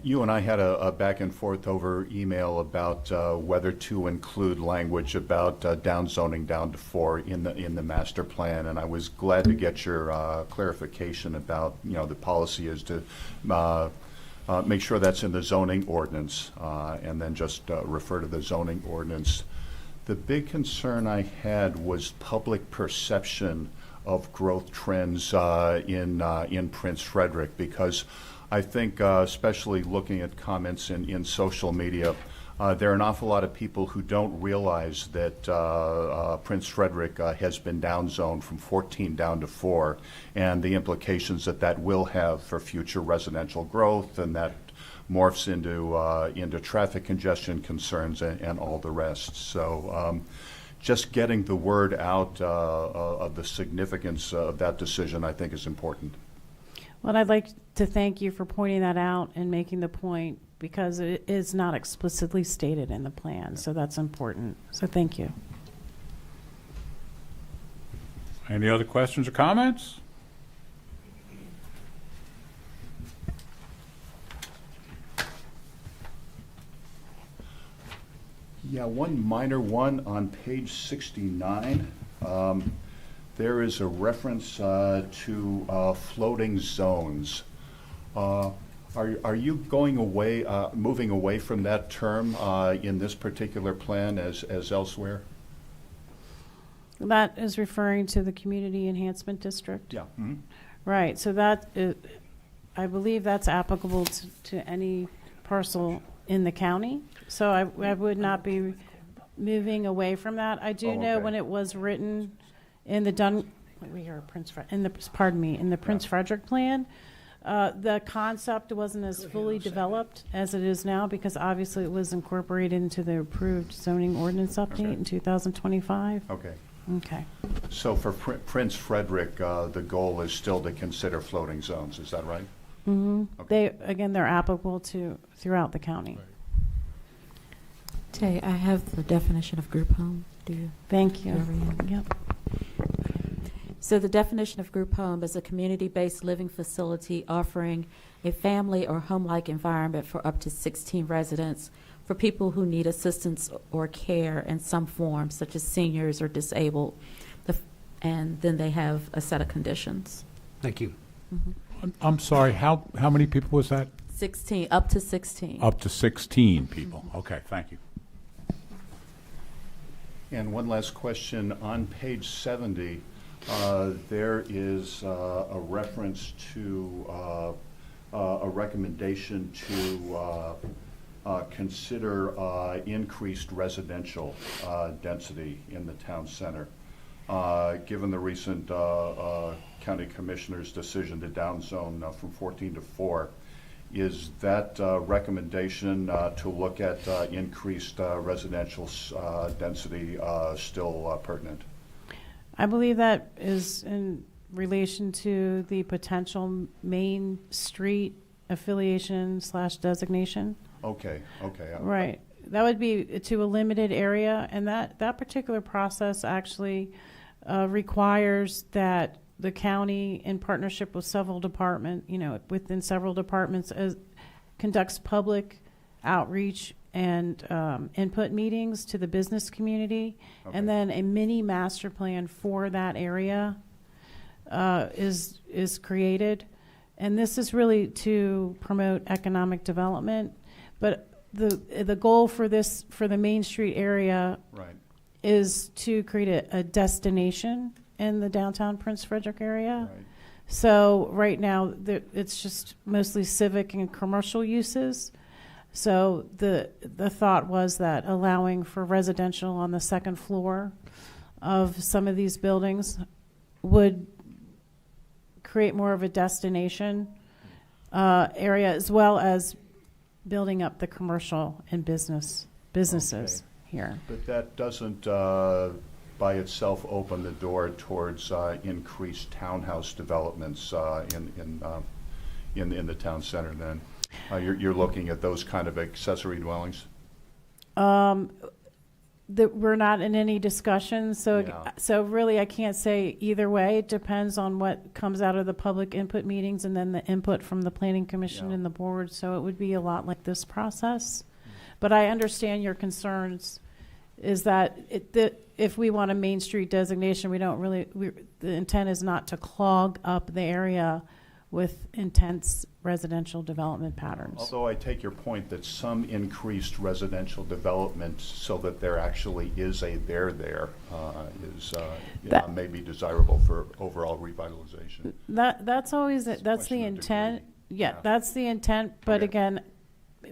You and I had a back and forth over email about whether to include language about downzoning down to 4 in the master plan, and I was glad to get your clarification about the policy is to make sure that's in the zoning ordinance, and then just refer to the zoning ordinance. The big concern I had was public perception of growth trends in Prince Frederick, because I think, especially looking at comments in social media, there are an awful lot of people who don't realize that Prince Frederick has been downzoned from 14 down to 4, and the implications that will have for future residential growth, and that morphs into traffic congestion concerns and all the rest. So just getting the word out of the significance of that decision, I think, is important. Well, I'd like to thank you for pointing that out and making the point, because it is not explicitly stated in the plan, so that's important. So thank you. Any other questions or comments? Yeah, one minor one on page 69. There is a reference to floating zones. Are you going away, moving away from that term in this particular plan as elsewhere? That is referring to the Community Enhancement District? Yeah. Mm-hmm. Right, so I believe that's applicable to any parcel in the county. So I would not be moving away from that. I do know when it was written in the Prince Frederick plan, the concept wasn't as fully developed as it is now, because obviously it was incorporated into the approved zoning ordinance update in 2025. Okay. Okay. So for Prince Frederick, the goal is still to consider floating zones. Is that right? Mm-hmm. Okay. They're applicable to throughout the county. Tay, I have the definition of group home. Do you? Thank you. Yep. So the definition of group home is a community-based living facility offering a family or home-like environment for up to 16 residents for people who need assistance or care in some form, such as seniors or disabled. And then they have a set of conditions. Thank you. Mm-hmm. I'm sorry, how many people was that? 16, up to 16. Up to 16 people. Okay, thank you. And one last question. On page 70, there is a reference to a recommendation to consider increased residential density in the town center. Given the recent county commissioner's decision to downzone from 14 to 4, is that recommendation to look at increased residential density still pertinent? I believe that is in relation to the potential Main Street affiliation / designation. Okay. Right. That would be to a limited area, and that particular process actually requires that the county, in partnership with several departments, within several departments, conducts public outreach and input meetings to the business community, and then a mini master plan for that area is created And this is really to promote economic development. But the goal for this, for the Main Street area, Right. is to create a destination in the downtown Prince Frederick area. Right. So right now, it's just mostly civic and commercial uses. So the thought was that allowing for residential on the second floor of some of these buildings would create more of a destination area, as well as building up the commercial and businesses here. But that doesn't, by itself, open the door towards increased townhouse developments in the town center. Then you're looking at those kind of accessory dwellings. That we're not in any discussion, so Yeah. so really I can't say either way. It depends on what comes out of the public input meetings and then the input from the planning commission Yeah. and the board. So it would be a lot like this process. But I understand your concerns. Is that if we want a Main Street designation, the intent is not to clog up the area with intense residential development patterns. Although I take your point that some increased residential development so that there actually is a there may be desirable for overall revitalization. That's always that's the question of intent. degree. Yeah, Yeah. that's the intent. But Okay. again,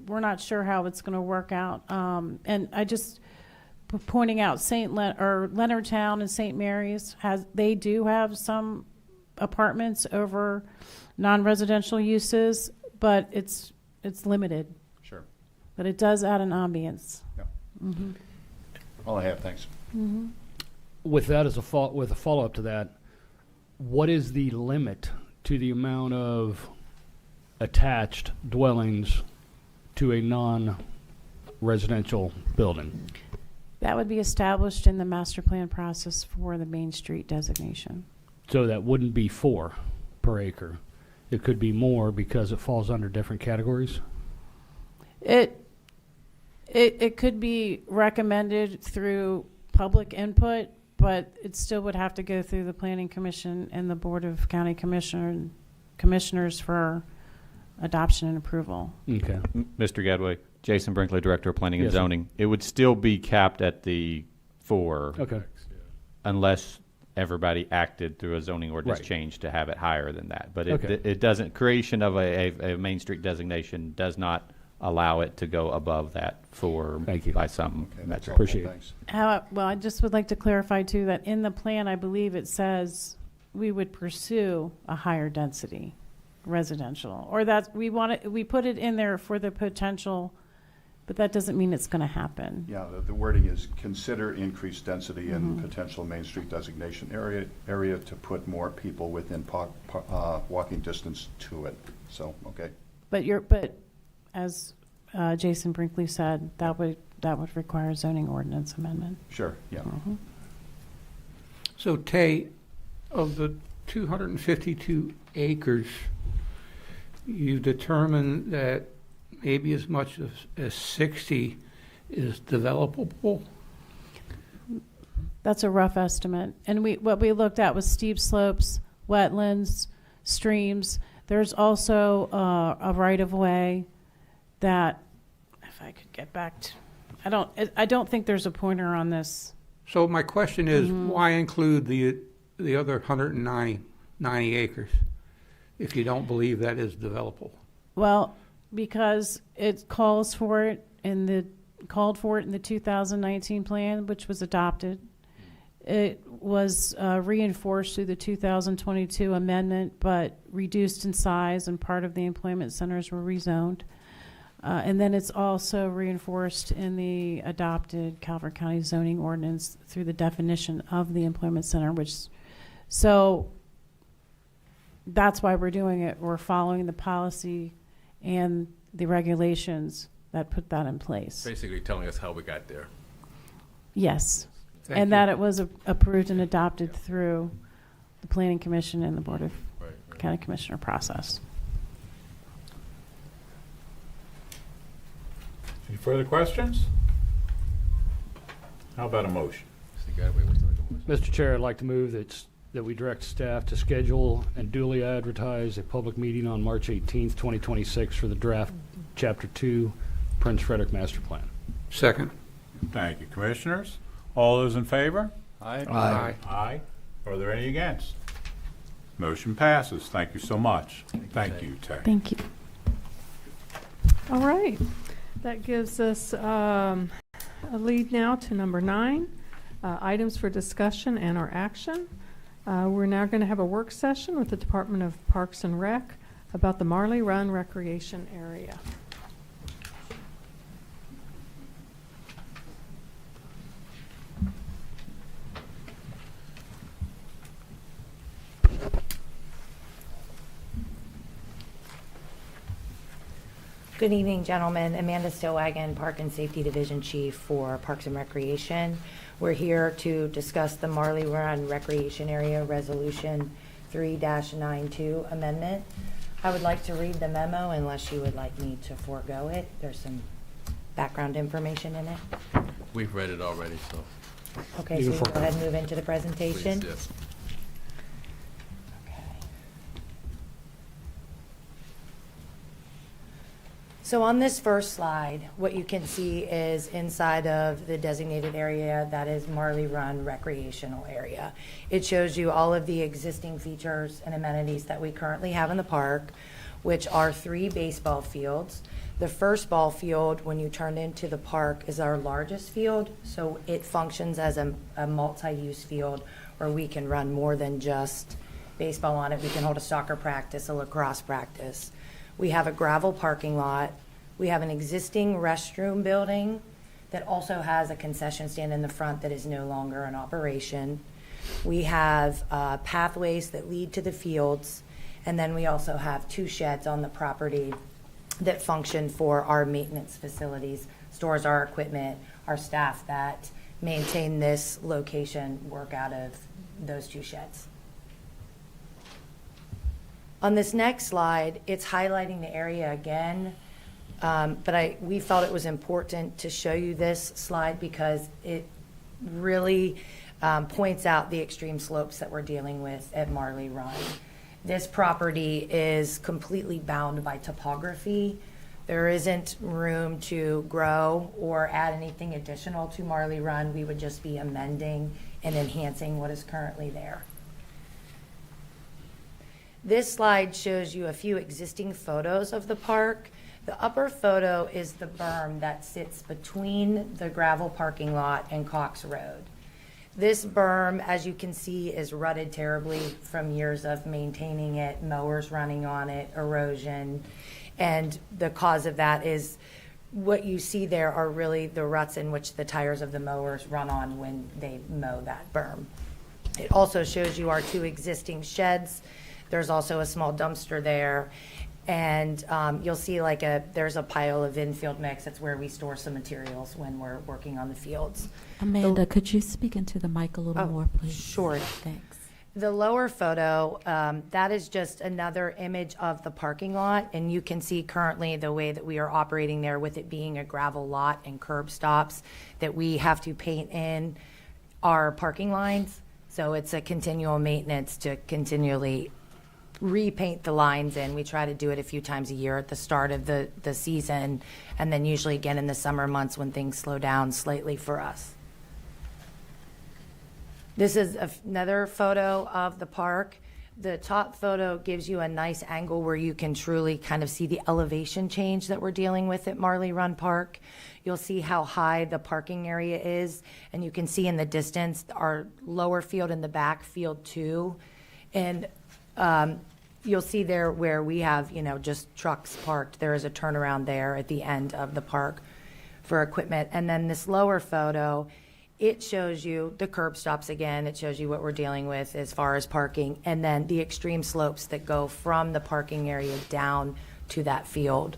we're not sure how it's going to work out. And I just pointing out Leonardtown and St. Mary's they do have some apartments over non-residential uses, but it's limited. Sure. But it does add an ambience. Yeah. Mm-hmm. All I have, thanks. Mm-hmm. With that as with a follow-up to that, what is the limit to the amount of attached dwellings to a non-residential building? That would be established in the master plan process for the Main Street designation. So that wouldn't be 4 per acre. It could be more because it falls under different categories? It could be recommended through public input, but it still would have to go through the Planning Commission and the Board of County Commissioners for adoption and approval. Okay. Mr. Gadway, Jason Brinkley, Director of Planning and Yes, sir. Zoning. It would still be capped at the 4. Okay. Unless everybody acted through a zoning ordinance Right. change to have it higher than that. But Okay. it doesn't, creation of a Main Street designation does not allow it to go above that 4 Thank you. by some Okay, that's metric. helpful. Appreciate it. Thanks. Well, I just would like to clarify too that in the plan, I believe it says we would pursue a higher density residential, or that we put it in there for the potential, but that doesn't mean it's going to happen. Yeah, the wording is consider increased density and potential Main Street designation area to put more people within walking distance to it. So, okay. But as Jason Brinkley said, that would require a zoning ordinance amendment. Sure, yeah. So Tay, of the 252 acres, you determined that maybe as much as 60 is developable? That's a rough estimate. And what we looked at was steep slopes, wetlands, streams. There's also a right-of-way that, if I could get back to, I don't think there's a pointer on this. So my question is, why include the other 190 acres if you don't believe that is developable? Well, because it called for it in the 2019 plan, which was adopted. It was reinforced through the 2022 amendment, but reduced in size, and part of the employment centers were rezoned. And then it's also reinforced in the adopted Calvert County zoning ordinance through the definition of the employment center, so that's why we're doing it. We're following the policy and the regulations that put that in place. Basically telling us how we got there. Yes. Thank And you. that it was approved and adopted through the Planning Commission and the Board of County Commissioner process. Any further questions? How about a motion? Mr. Gadway, what's the recommendation? Mr. Chair, I'd like to move that that we direct staff to schedule and duly advertise a public meeting on March 18th, 2026 for the draft Chapter 2 Prince Frederick Master Plan. Second. Thank you, Commissioners. All those in favor? Aye. Aye. Are there any against? Motion passes. Thank you so much. Thank you, Tay. Thank you. All right. That gives us a lead now to number 9, items for discussion and or action. We're now going to have a work session with the Department of Parks and Rec about the Marley Run Recreation Area. Good evening, gentlemen. Amanda Stillwagon, Park and Safety Division Chief for Parks and Recreation. We're here to discuss the Marley Run Recreation Area Resolution 3-92 amendment. I would like to read the memo unless you would like me to forego it. There's some background information in it. We've read it already, so. Okay, so we go ahead and move into the presentation. Please, yes. So on this first slide, what you can see is inside of the designated area that is Marley Run Recreational Area. It shows you all of the existing features and amenities that we currently have in the park, which are 3 baseball fields. The first ball field, when you turn into the park, is our largest field, so it functions as a multi-use field where we can run more than just baseball on it. We can hold a soccer practice, a lacrosse practice. We have a gravel parking lot. We have an existing restroom building that also has a concession stand in the front that is no longer in operation. We have pathways that lead to the fields, and then we also have 2 sheds on the property that function for our maintenance facilities, stores our equipment, our staff that maintain this location work out of those 2 sheds. On this next slide, it's highlighting the area again, but we felt it was important to show you this slide because it really points out the extreme slopes that we're dealing with at Marley Run. This property is completely bound by topography. There isn't room to grow or add anything additional to Marley Run. We would just be amending and enhancing what is currently there. This slide shows you a few existing photos of the park. The upper photo is the berm that sits between the gravel parking lot and Cox Road. This berm, as you can see, is rutted terribly from years of maintaining it, mowers running on it, erosion, and the cause of that is what you see there are really the ruts in which the tires of the mowers run on when they mow that berm. It also shows you our 2 existing sheds. There's also a small dumpster there, and you'll see there's a pile of infield mix. That's where we store some materials when we're working on the fields. Amanda, could you speak into the mic a little more, please? Sure. Thanks. The lower photo, that is just another image of the parking lot, and you can see currently the way that we are operating there with it being a gravel lot and curb stops that we have to paint in our parking lines. So it's a continual maintenance to continually repaint the lines in. We try to do it a few times a year at the start of the season, and then usually again in the summer months when things slow down slightly for us. This is another photo of the park. The top photo gives you a nice angle where you can truly kind of see the elevation change that we're dealing with at Marley Run Park. You'll see how high the parking area is, and you can see in the distance our lower field in the back, field 2. And you'll see there where we have, just trucks parked. There is a turnaround there at the end of the park for equipment. And then this lower photo, it shows you the curb stops again. It shows you what we're dealing with as far as parking, and then the extreme slopes that go from the parking area down to that field.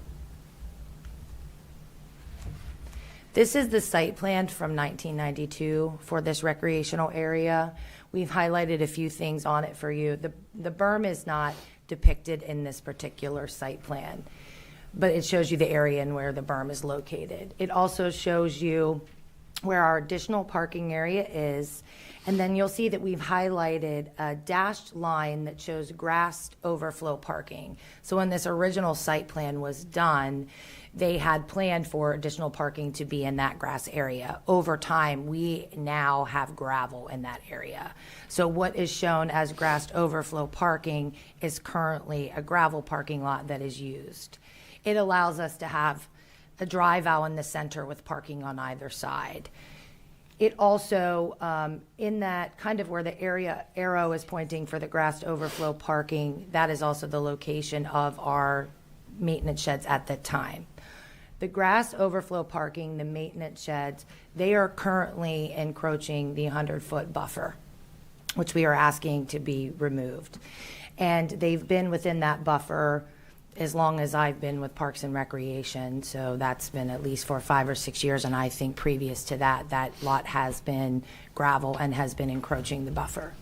This is the site plan from 1992 for this recreational area. We've highlighted a few things on it for you. The berm is not depicted in this particular site plan, but it shows you the area and where the berm is located. It also shows you where our additional parking area is. And then you'll see that we've highlighted a dashed line that shows grassed overflow parking. So when this original site plan was done, they had planned for additional parking to be in that grass area. Over time, we now have gravel in that area. So what is shown as grassed overflow parking is currently a gravel parking lot that is used. It allows us to have a drive out in the center with parking on either side. It also, in that kind of where the arrow is pointing for the grassed overflow parking, that is also the location of our maintenance sheds at that time. The grass overflow parking, the maintenance sheds, they are currently encroaching the 100-foot buffer, which we are asking to be removed. And they've been within that buffer as long as I've been with Parks and Recreation, so that's been at least for 5 or 6 years, and I think previous to that, that lot has been gravel and has been encroaching the buffer.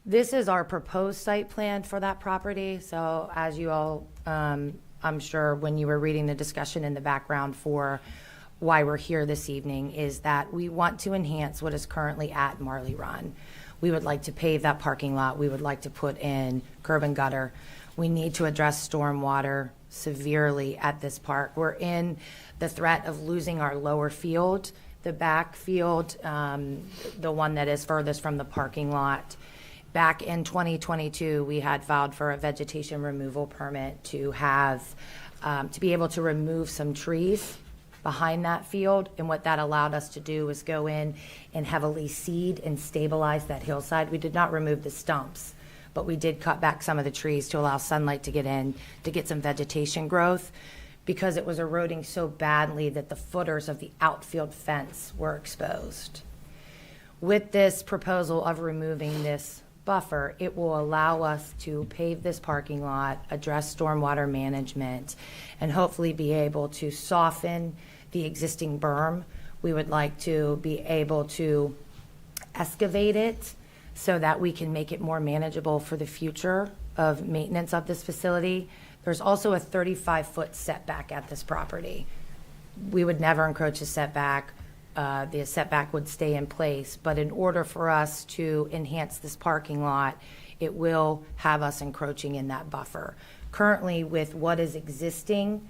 This is our proposed site plan for that property, so as you all, I'm sure when you were reading the discussion in the background for why we're here this evening, is that we want to enhance what is currently at Marley Run. We would like to pave that parking lot. We would like to put in curb and gutter. We need to address stormwater severely at this park. We're in the threat of losing our lower field, the back field, the one that is furthest from the parking lot. Back in 2022, we had filed for a vegetation removal permit to have, to be able to remove some trees behind that field, and what that allowed us to do was go in and heavily seed and stabilize that hillside. We did not remove the stumps, but we did cut back some of the trees to allow sunlight to get in, to get some vegetation growth, because it was eroding so badly that the footers of the outfield fence were exposed. With this proposal of removing this buffer, it will allow us to pave this parking lot, address stormwater management, and hopefully be able to soften the existing berm. We would like to be able to excavate it so that we can make it more manageable for the future of maintenance of this facility. There's also a 35-foot setback at this property. We would never encroach a setback. The setback would stay in place, but in order for us to enhance this parking lot, it will have us encroaching in that buffer. Currently, with what is existing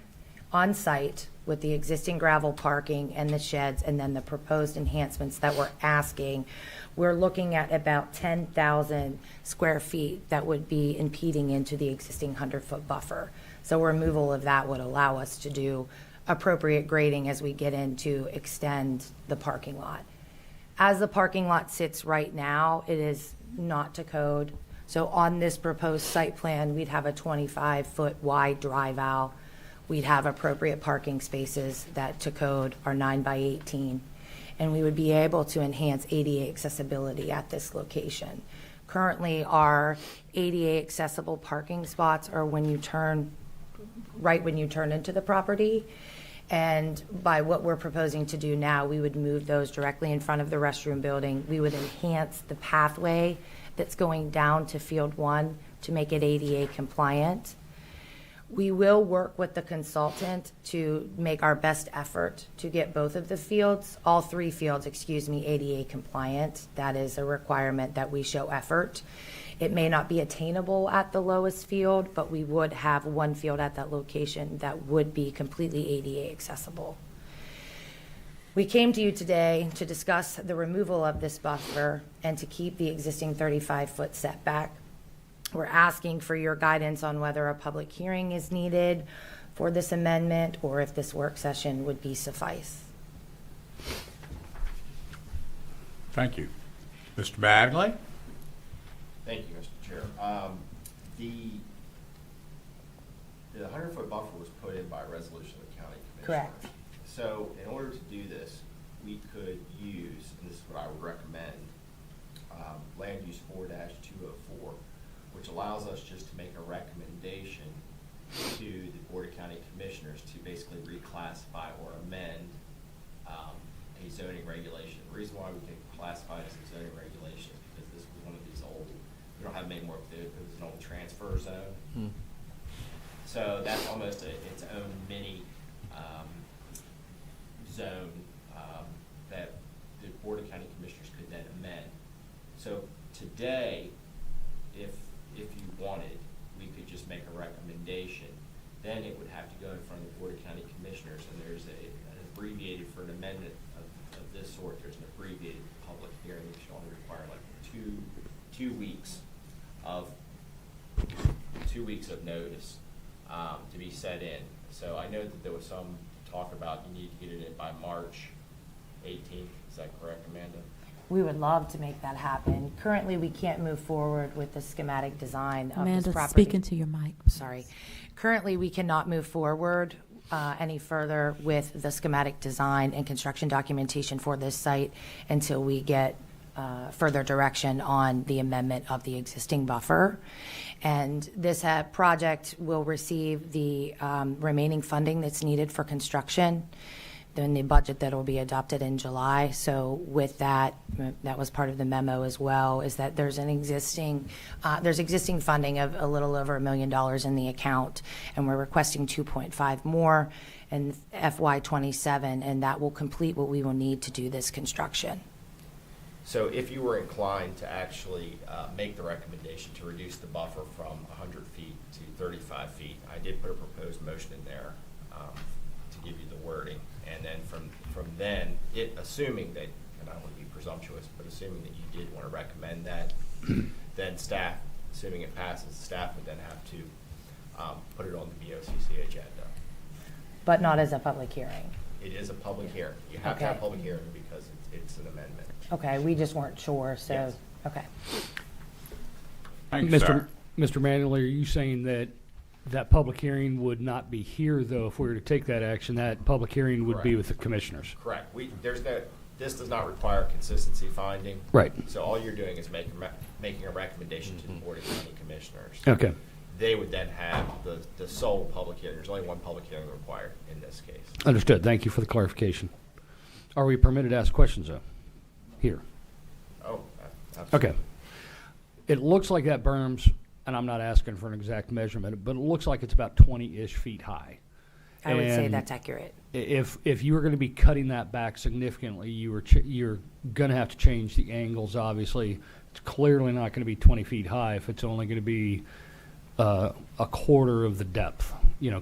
on site, with the existing gravel parking and the sheds, and then the proposed enhancements that we're asking, we're looking at about 10,000 square feet that would be impeding into the existing 100-foot buffer. So removal of that would allow us to do appropriate grading as we get in to extend the parking lot. As the parking lot sits right now, it is not to code. So on this proposed site plan, we'd have a 25-foot wide drive aisle. We'd have appropriate parking spaces that to code are 9 by 18. And we would be able to enhance ADA accessibility at this location. Currently, our ADA accessible parking spots are when you turn, right when you turn into the property. And by what we're proposing to do now, we would move those directly in front of the restroom building. We would enhance the pathway that's going down to Field 1 to make it ADA compliant. We will work with the consultant to make our best effort to get both of the fields, all 3 fields, ADA compliant. That is a requirement that we show effort. It may not be attainable at the lowest field, but we would have 1 field at that location that would be completely ADA accessible. We came to you today to discuss the removal of this buffer and to keep the existing 35-foot setback. We're asking for your guidance on whether a public hearing is needed for this amendment or if this work session would be suffice. Thank you. Mr. Bagley? Thank you, Mr. Chair. The 100-foot buffer was put in by resolution of the county commissioners. Correct. So in order to do this, we could use, and this is what I would recommend, land use 4-204, which allows us just to make a recommendation to the Board of County Commissioners to basically reclassify or amend a zoning regulation. The reason why we can classify it as a zoning regulation is because this was one of these old, we don't have many more, it was an old transfer zone. So that's almost its own mini zone that the Board of County Commissioners could then amend. So today, if you wanted, we could just make a recommendation. Then it would have to go in front of the Board of County Commissioners, and there's an abbreviated for an amendment of this sort. There's an abbreviated public hearing, which should only require like two weeks of notice to be set in. So I know that there was some talk about you need to get it in by March 18th. Is that correct, Amanda? We would love to make that happen. Currently, we can't move forward with the schematic design of Amanda, this property. speak into your mic. Sorry. Currently, we cannot move forward any further with the schematic design and construction documentation for this site until we get further direction on the amendment of the existing buffer. And this project will receive the remaining funding that's needed for construction in the budget that will be adopted in July. So with that, that was part of the memo as well, is that there's existing funding of a little over $1 million in the account, and we're requesting 2.5 more in FY27, and that will complete what we will need to do this construction. So if you were inclined to actually make the recommendation to reduce the buffer from 100 feet to 35 feet, I did put a proposed motion in there to give you the wording. And then from then, assuming that, and I don't want to be presumptuous, but assuming that you did want to recommend that, then staff, assuming it passes, staff would then have to put it on the BOCC agenda. But not as a public hearing. It is a public hearing. You have to have a public hearing because it's an amendment. Okay, we just weren't sure, so, Yes. okay. Thank you, sir. Mr. Manuel, are you saying that that public hearing would not be here, though, if we were to take that action? That public hearing would be Correct. with the commissioners? Correct. This does not require consistency finding. Right. So all you're doing is making a recommendation to the Board of County Commissioners. Okay. They would then have the sole public hearing. There's only one public hearing required in this case. Understood. Thank you for the clarification. Are we permitted to ask questions, though? Here. Oh, absolutely. Okay. It looks like that berm's, and I'm not asking for an exact measurement, but it looks like it's about 20-ish feet high. I would say And that's accurate. If you were going to be cutting that back significantly, you're going to have to change the angles, obviously. It's clearly not going to be 20 feet high if it's only going to be a quarter of the depth,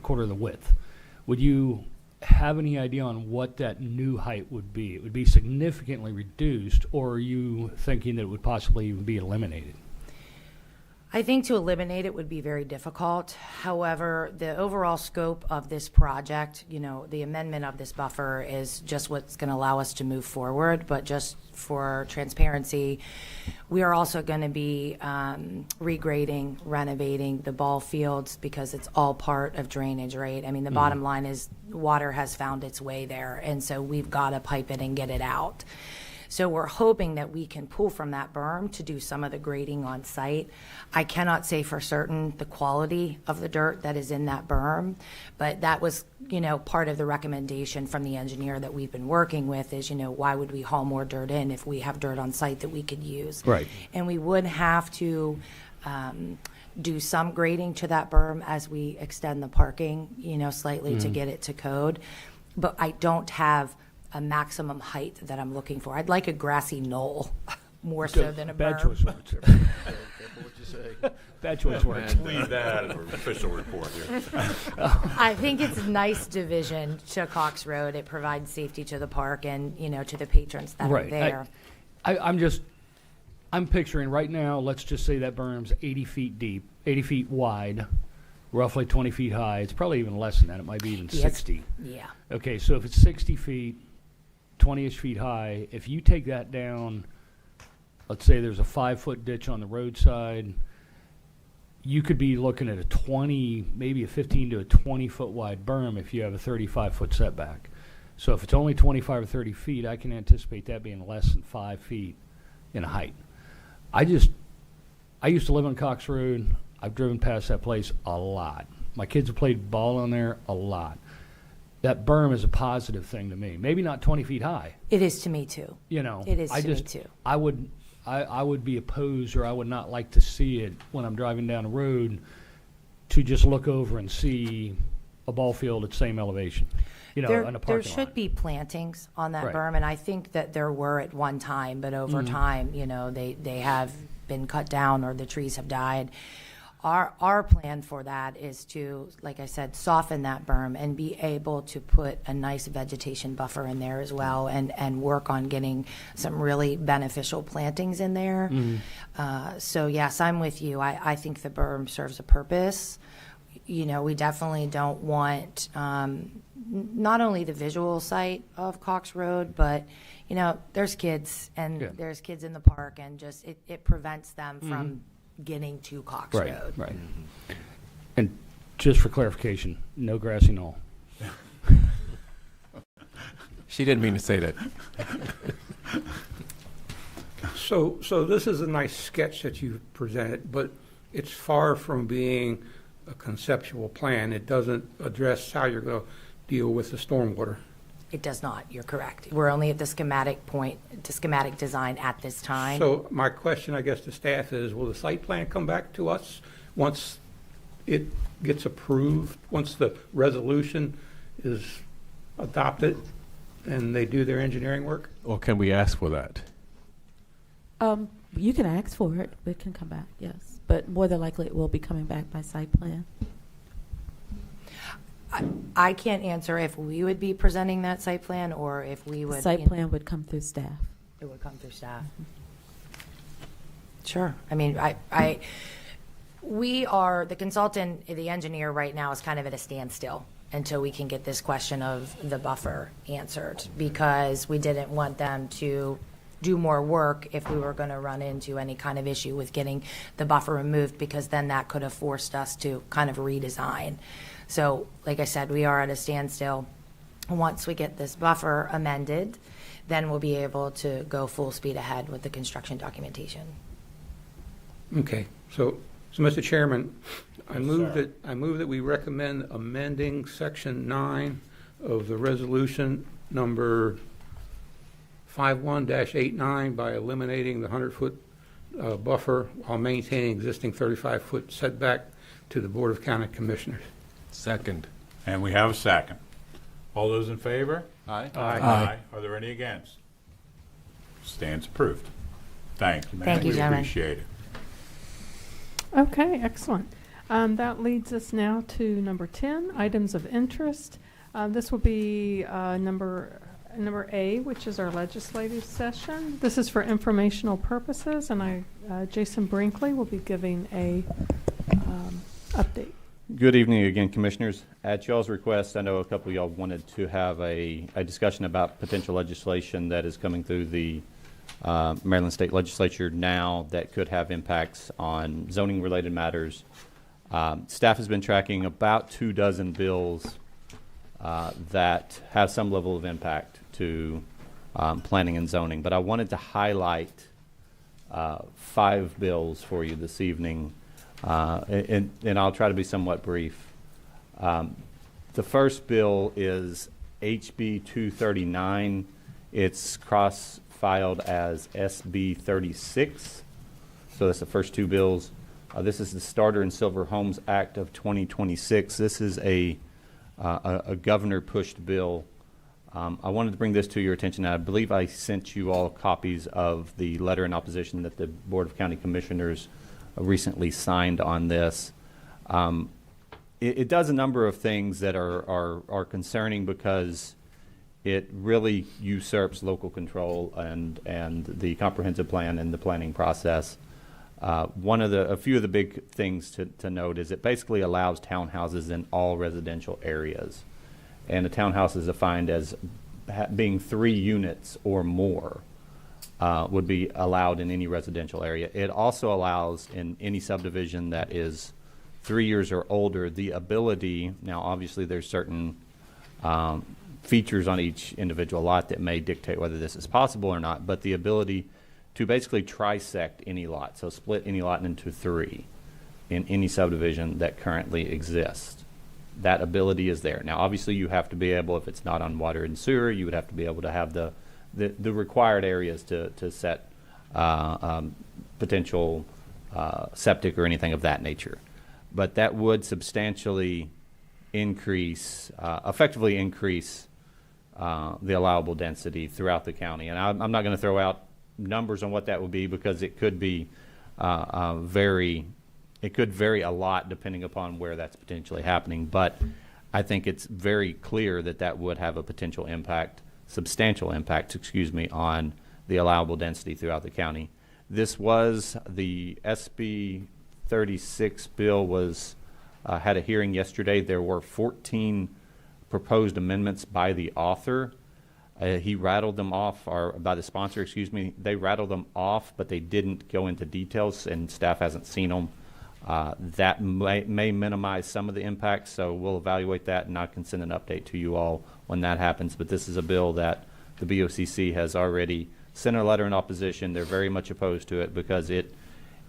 quarter of the width. Would you have any idea on what that new height would be? It would be significantly reduced, or are you thinking that it would possibly even be eliminated? I think to eliminate it would be very difficult. However, the overall scope of this project, the amendment of this buffer is just what's going to allow us to move forward. But just for transparency, we are also going to be regrading, renovating the ball fields because it's all part of drainage, right? I mean, the bottom line is water has found its way there, and so we've got to pipe it and get it out. So we're hoping that we can pull from that berm to do some of the grading on site. I cannot say for certain the quality of the dirt that is in that berm, but that was, part of the recommendation from the engineer that we've been working with is, why would we haul more dirt in if we have dirt on site that we could use? Right. And we would have to do some grading to that berm as we extend the parking, slightly to get it to code. But I don't have a maximum height that I'm looking for. I'd like a grassy knoll more so than a Bad berm. choice of words. Careful what you say. Bad choice of words. Leave that as an official report here. I think it's a nice division to Cox Road. It provides safety to the park and, to the patrons that are there. I'm picturing right now, let's just say that berm's 80 feet deep, 80 feet wide, roughly 20 feet high. It's probably even less than that. It might be even 60. Yeah. Okay, so if it's 60 feet, 20-ish feet high, if you take that down, let's say there's a 5-foot ditch on the roadside, you could be looking at a 20, maybe a 15 to a 20-foot wide berm if you have a 35-foot setback. So if it's only 25 or 30 feet, I can anticipate that being less than 5 feet in height. I used to live on Cox Road. I've driven past that place a lot. My kids have played ball on there a lot. That berm is a positive thing to me. Maybe not 20 feet high. It is to me too. It is to me too. I would be opposed, or I would not like to see it when I'm driving down the road to just look over and see a ball field at the same elevation. you know, There, in a there parking should lot. be plantings on that Right. berm, and I think that there were at one time, but over Mhm. time, you know, they have been cut down or the trees have died. Our plan for that is to, like I said, soften that berm and be able to put a nice vegetation buffer in there as well, and work on getting some really beneficial plantings in there. So yes, I'm with you. I think the berm serves a purpose. You know, we definitely don't want not only the visual sight of Cox Road, but, you know, there's kids and Yeah. there's kids in the park, and just it prevents them from getting to Cox Right, Road. right. And just for clarification, no grassy knoll. She didn't mean to say that. So this is a nice sketch that you've presented, but it's far from being a conceptual plan. It doesn't address how you're going to deal with the stormwater. It does not. You're correct. We're only at the schematic point, the schematic design at this time. So my question, I guess, to staff is, will the site plan come back to us once it gets approved, once the resolution is adopted and they do their engineering work? Or can we ask for that? You can ask for it. It can come back, yes. But more than likely, it will be coming back by site plan. I can't answer if we would be presenting that site plan or if we would. Site plan would come through staff. It would come through staff. Sure. I mean, we are, the consultant, the engineer right now is kind of at a standstill until we can get this question of the buffer answered, because we didn't want them to do more work if we were going to run into any kind of issue with getting the buffer removed, because then that could have forced us to kind of redesign. So, like I said, we are at a standstill. Once we get this buffer amended, then we'll be able to go full speed ahead with the construction documentation. Okay, so Mr. Chairman, I move sir. that we recommend amending section 9 of the resolution number 51-89 by eliminating the 100-foot buffer while maintaining existing 35-foot setback to the Board of County Commissioners. Second. And we have a second. All those in favor? Aye. Aye. Are there any against? Stands approved. Thank you, man. Thank you, We gentlemen. appreciate it. Okay, excellent. That leads us now to number 10, items of interest. This will be number A, which is our legislative session. This is for informational purposes, and Jason Brinkley will be giving a update. Good evening again, Commissioners. At y'all's request, I know a couple of y'all wanted to have a discussion about potential legislation that is coming through the Maryland State Legislature now that could have impacts on zoning-related matters. Staff has been tracking about 24 bills that have some level of impact to planning and zoning, but I wanted to highlight 5 bills for you this evening. And I'll try to be somewhat brief. The first bill is HB 239. It's cross-filed as SB 36. So that's the first 2 bills. This is the Starter and Silver Homes Act of 2026. This is a governor-pushed bill. I wanted to bring this to your attention. I believe I sent you all copies of the letter in opposition that the Board of County Commissioners recently signed on this. It does a number of things that are concerning because it really usurps local control and the comprehensive plan and the planning process. A few of the big things to note is it basically allows townhouses in all residential areas, and a townhouse is defined as being 3 units or more. Would be allowed in any residential area. It also allows in any subdivision that is 3 years or older the ability, now obviously there's certain features on each individual lot that may dictate whether this is possible or not, but the ability to basically trisect any lot, so split any lot into 3 in any subdivision that currently exists. That ability is there. Now obviously you have to be able, if it's not on water and sewer, you would have to be able to have the required areas to set potential septic or anything of that nature. But that would substantially effectively increase the allowable density throughout the county. And I'm not going to throw out numbers on what that would be because it could be it could vary a lot depending upon where that's potentially happening. But I think it's very clear that that would have a potential impact, substantial impact, on the allowable density throughout the county. This was the SB 36 bill was had a hearing yesterday. There were 14 proposed amendments by the author. He rattled them off, or by the sponsor, they rattled them off, but they didn't go into details, and staff hasn't seen them. That may minimize some of the impacts, so we'll evaluate that, and I can send an update to you all when that happens. But this is a bill that the BOCC has already sent a letter in opposition. They're very much opposed to it because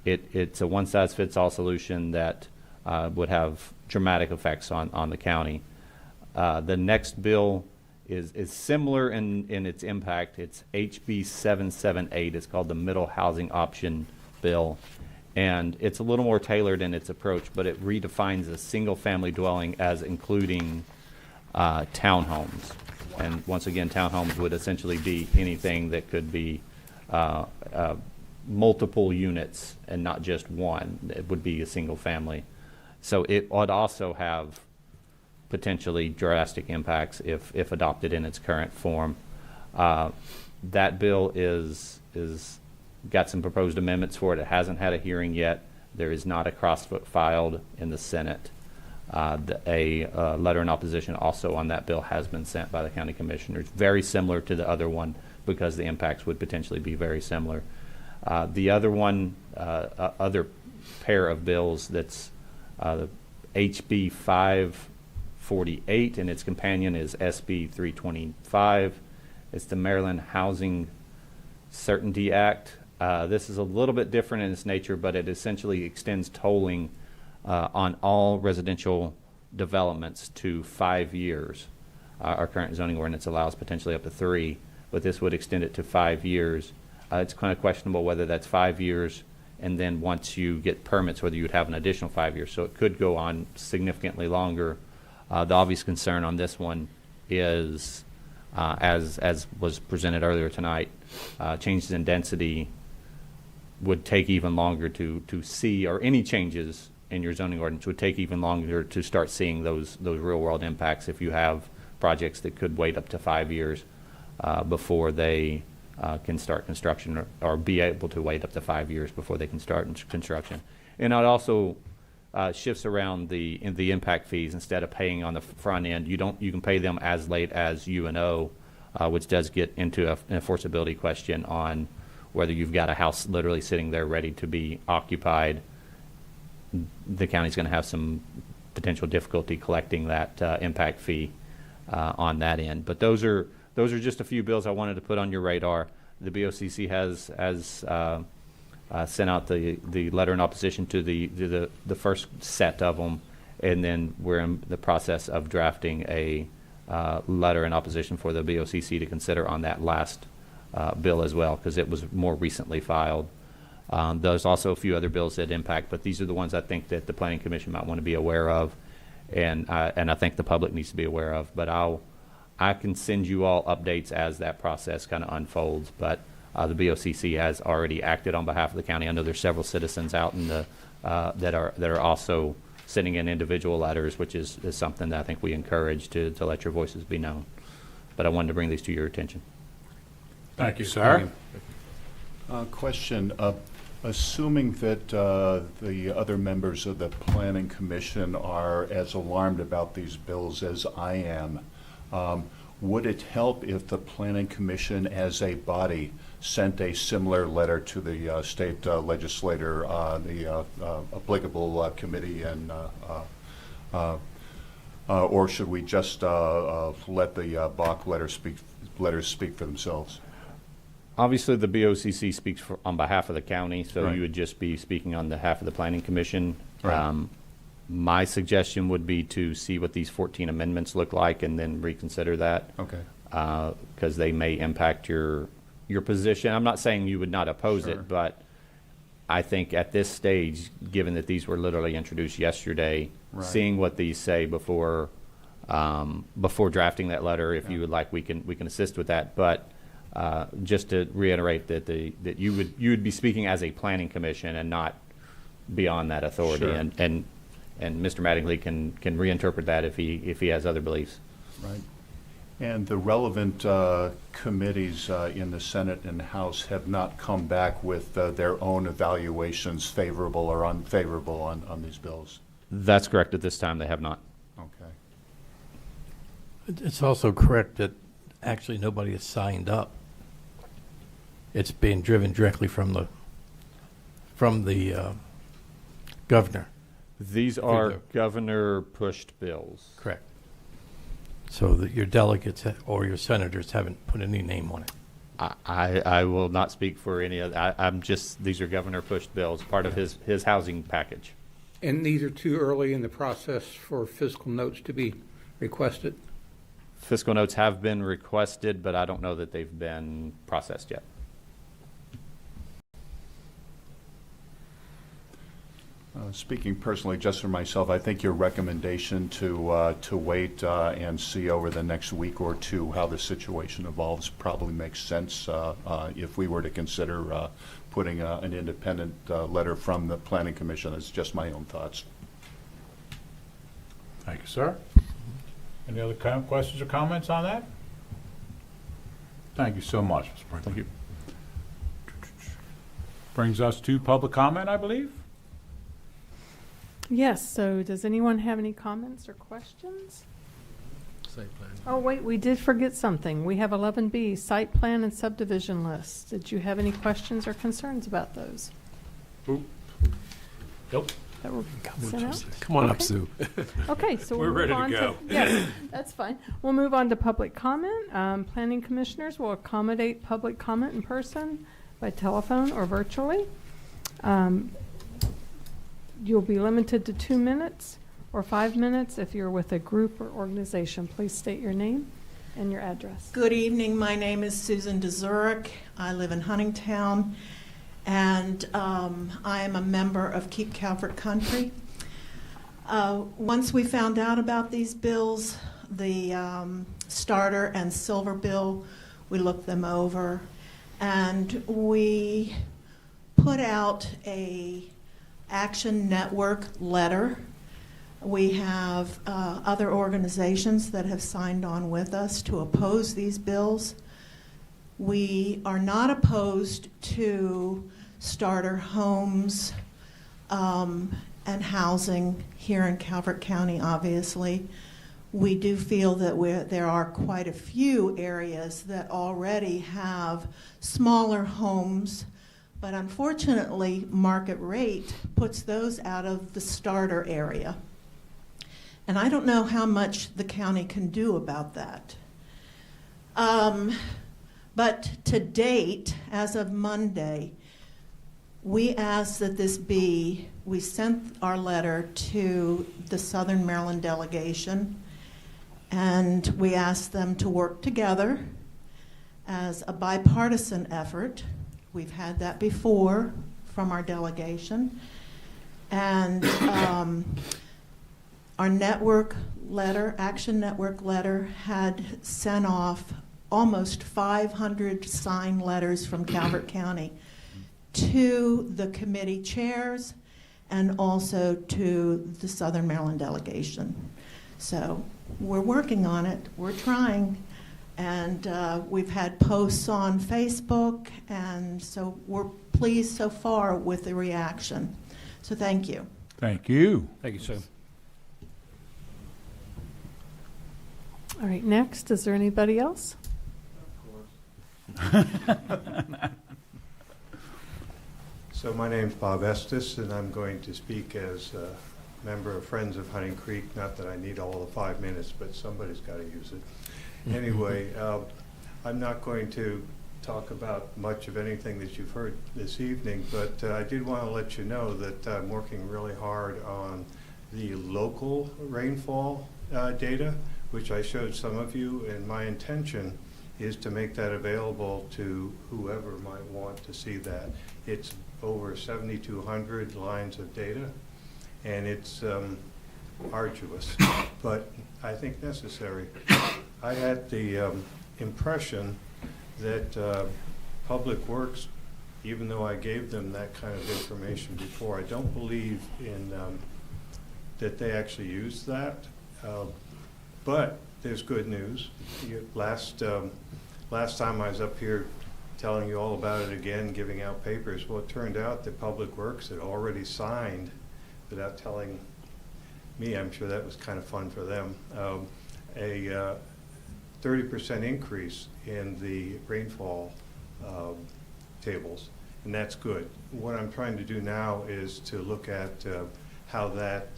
it's a one-size-fits-all solution that would have dramatic effects on the county. The next bill is similar in its impact. It's HB 778. It's called the Middle Housing Option Bill. And it's a little more tailored in its approach, but it redefines a single-family dwelling as including townhomes. And once again, townhomes would essentially be anything that could be multiple units and not just one. It would be a single family. So it would also have potentially drastic impacts if adopted in its current form. That bill is got some proposed amendments for it. It hasn't had a hearing yet. There is not a cross-vote filed in the Senate. A letter in opposition also on that bill has been sent by the county commissioners, very similar to the other one because the impacts would potentially be very similar. The other one, other pair of bills, that's HB 548, and its companion is SB 325. It's the Maryland Housing Certainty Act. This is a little bit different in its nature, but it essentially extends tolling on all residential developments to 5 years. Our current zoning ordinance allows potentially up to 3, but this would extend it to 5 years. It's kind of questionable whether that's 5 years, and then once you get permits, whether you would have an additional 5 years. So it could go on significantly longer. The obvious concern on this one is, as was presented earlier tonight, changes in density would take even longer to see, or any changes in your zoning ordinance would take even longer to start seeing those real world impacts if you have projects that could wait up to 5 years before they can start construction, or be able to wait up to 5 years before they can start construction. And it also shifts around the impact fees. Instead of paying on the front end, you can pay them as late as U&O, which does get into an enforceability question on whether you've got a house literally sitting there ready to be occupied. The county's going to have some potential difficulty collecting that impact fee on that end. But those are just a few bills I wanted to put on your radar. The BOCC has sent out the letter in opposition to the first set of them, and then we're in the process of drafting a letter in opposition for the BOCC to consider on that last bill as well, because it was more recently filed. There's also a few other bills that impact, but these are the ones I think that the Planning Commission might want to be aware of, and I think the public needs to be aware of. But I can send you all updates as that process kind of unfolds. But the BOCC has already acted on behalf of the county. I know there's several citizens out in the that are also sending in individual letters, which is something that I think we encourage to let your voices be known. But I wanted to bring these to your attention. Thank you, sir. Question. Assuming that the other members of the Planning Commission are as alarmed about these bills as I am, would it help if the Planning Commission as a body sent a similar letter to the state legislator, the applicable committee, and or should we just let the Bach letters speak for themselves? Obviously, the BOCC speaks on behalf of the county, so Right. you would just be speaking on behalf of the Planning Commission. Right. My suggestion would be to see what these 14 amendments look like and then reconsider that. Okay. Because they may impact your position. I'm not saying you would not oppose Sure. it, but I think at this stage, given that these were literally introduced yesterday, Right. seeing what these say before before drafting that letter. If you would like, we can assist with that. But just to reiterate that that you would be speaking as a planning commission and not beyond that authority. Sure. And Mr. Mattingly can reinterpret that if he has other beliefs. Right. And the relevant committees in the Senate and House have not come back with their own evaluations, favorable or unfavorable, on these bills. That's correct. At this time, they have not. Okay. It's also correct that actually nobody has signed up. It's being driven directly from the governor. These are governor-pushed bills. Correct. So that your delegates or your senators haven't put any name on it. I will not speak for any of that. I'm just, these are governor-pushed bills, part of his housing package. And these are too early in the process for fiscal notes to be requested? Fiscal notes have been requested, but I don't know that they've been processed yet. Speaking personally, just for myself, I think your recommendation to wait and see over the next week or two how the situation evolves probably makes sense if we were to consider putting an independent letter from the Planning Commission. It's just my own thoughts. Thank you, sir. Any other questions or comments on that? Thank you so much, Mr. Brinkley. Thank you. Brings us to public comment, I believe. Yes, so does anyone have any comments or questions? Site plan. Oh, wait, we did forget something. We have 11B, site plan and subdivision lists. Did you have any questions or concerns about those? Nope. That were sent out? Come on up, Okay. Sue. Okay, so We're we'll ready move to on go. Yes, that's fine. We'll move on to public comment. Planning commissioners will accommodate public comment in person, by telephone, or virtually. You'll be limited to 2 minutes or 5 minutes if you're with a group or organization. Please state your name and your address. Good evening. My name is Susan DeZurek. I live in Huntingtown, and I am a member of Keep Calvert Country. Once we found out about these bills, the starter and silver bill, we looked them over, and we put out a Action Network letter. We have other organizations that have signed on with us to oppose these bills. We are not opposed to starter homes and housing here in Calvert County, obviously. We do feel that there are quite a few areas that already have smaller homes, but unfortunately, market rate puts those out of the starter area. And I don't know how much the county can do about that. But to date, as of Monday, we asked that we sent our letter to the Southern Maryland delegation, and we asked them to work together as a bipartisan effort. We've had that before from our delegation. And our network letter, Action Network letter, had sent off almost 500 signed letters from Calvert County to the committee chairs and also to the Southern Maryland delegation. So we're working on it. We're trying. And we've had posts on Facebook, and so we're pleased so far with the reaction. So thank you. Thank you. Thank you, sir. All right, next, is there anybody else? So my name's Bob Estes, and I'm going to speak as a member of Friends of Hunting Creek. Not that I need all the 5 minutes, but somebody's got to use it. Anyway, I'm not going to talk about much of anything that you've heard this evening, but I did want to let you know that I'm working really hard on the local rainfall data, which I showed some of you, and my intention is to make that available to whoever might want to see that. It's over 7,200 lines of data, and it's arduous, but I think necessary. I had the impression that Public Works, even though I gave them that kind of information before, I don't believe in that they actually use that. But there's good news. Last time I was up here telling you all about it again, giving out papers, well, it turned out that Public Works had already signed, without telling me, I'm sure that was kind of fun for them, a 30% increase in the rainfall tables, and that's good. What I'm trying to do now is to look at how that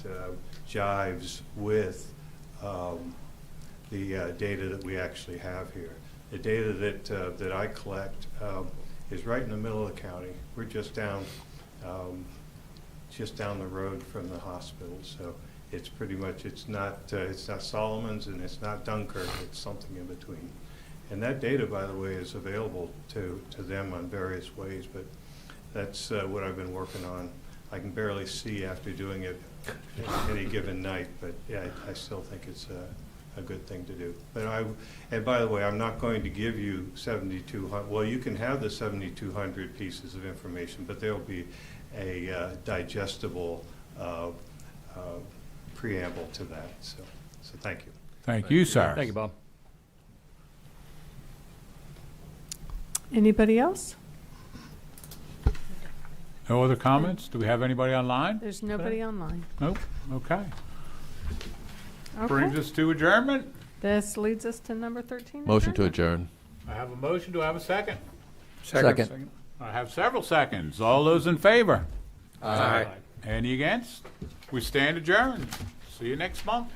jives with the data that we actually have here. The data that I collect is right in the middle of the county. We're just down the road from the hospital, so it's pretty much, it's not Solomon's and it's not Dunkirk, it's something in between. And that data, by the way, is available to them on various ways, but that's what I've been working on. I can barely see after doing it any given night, but yeah, I still think it's a good thing to do. But and by the way, I'm not going to give you 7,200. Well, you can have the 7,200 pieces of information, but there'll be a digestible preamble to that. So thank you. Thank you, sir. Thank you, Bob. Anybody else? No other comments? Do we have anybody online? There's nobody online. Nope. Okay. Okay. Brings us to adjournment. This leads us to number 13. Motion to adjournment. adjourn. I have a motion. Do I have a second? Second. I have several seconds. All those in favor? Aye. Any against? We stand adjourned. See you next month.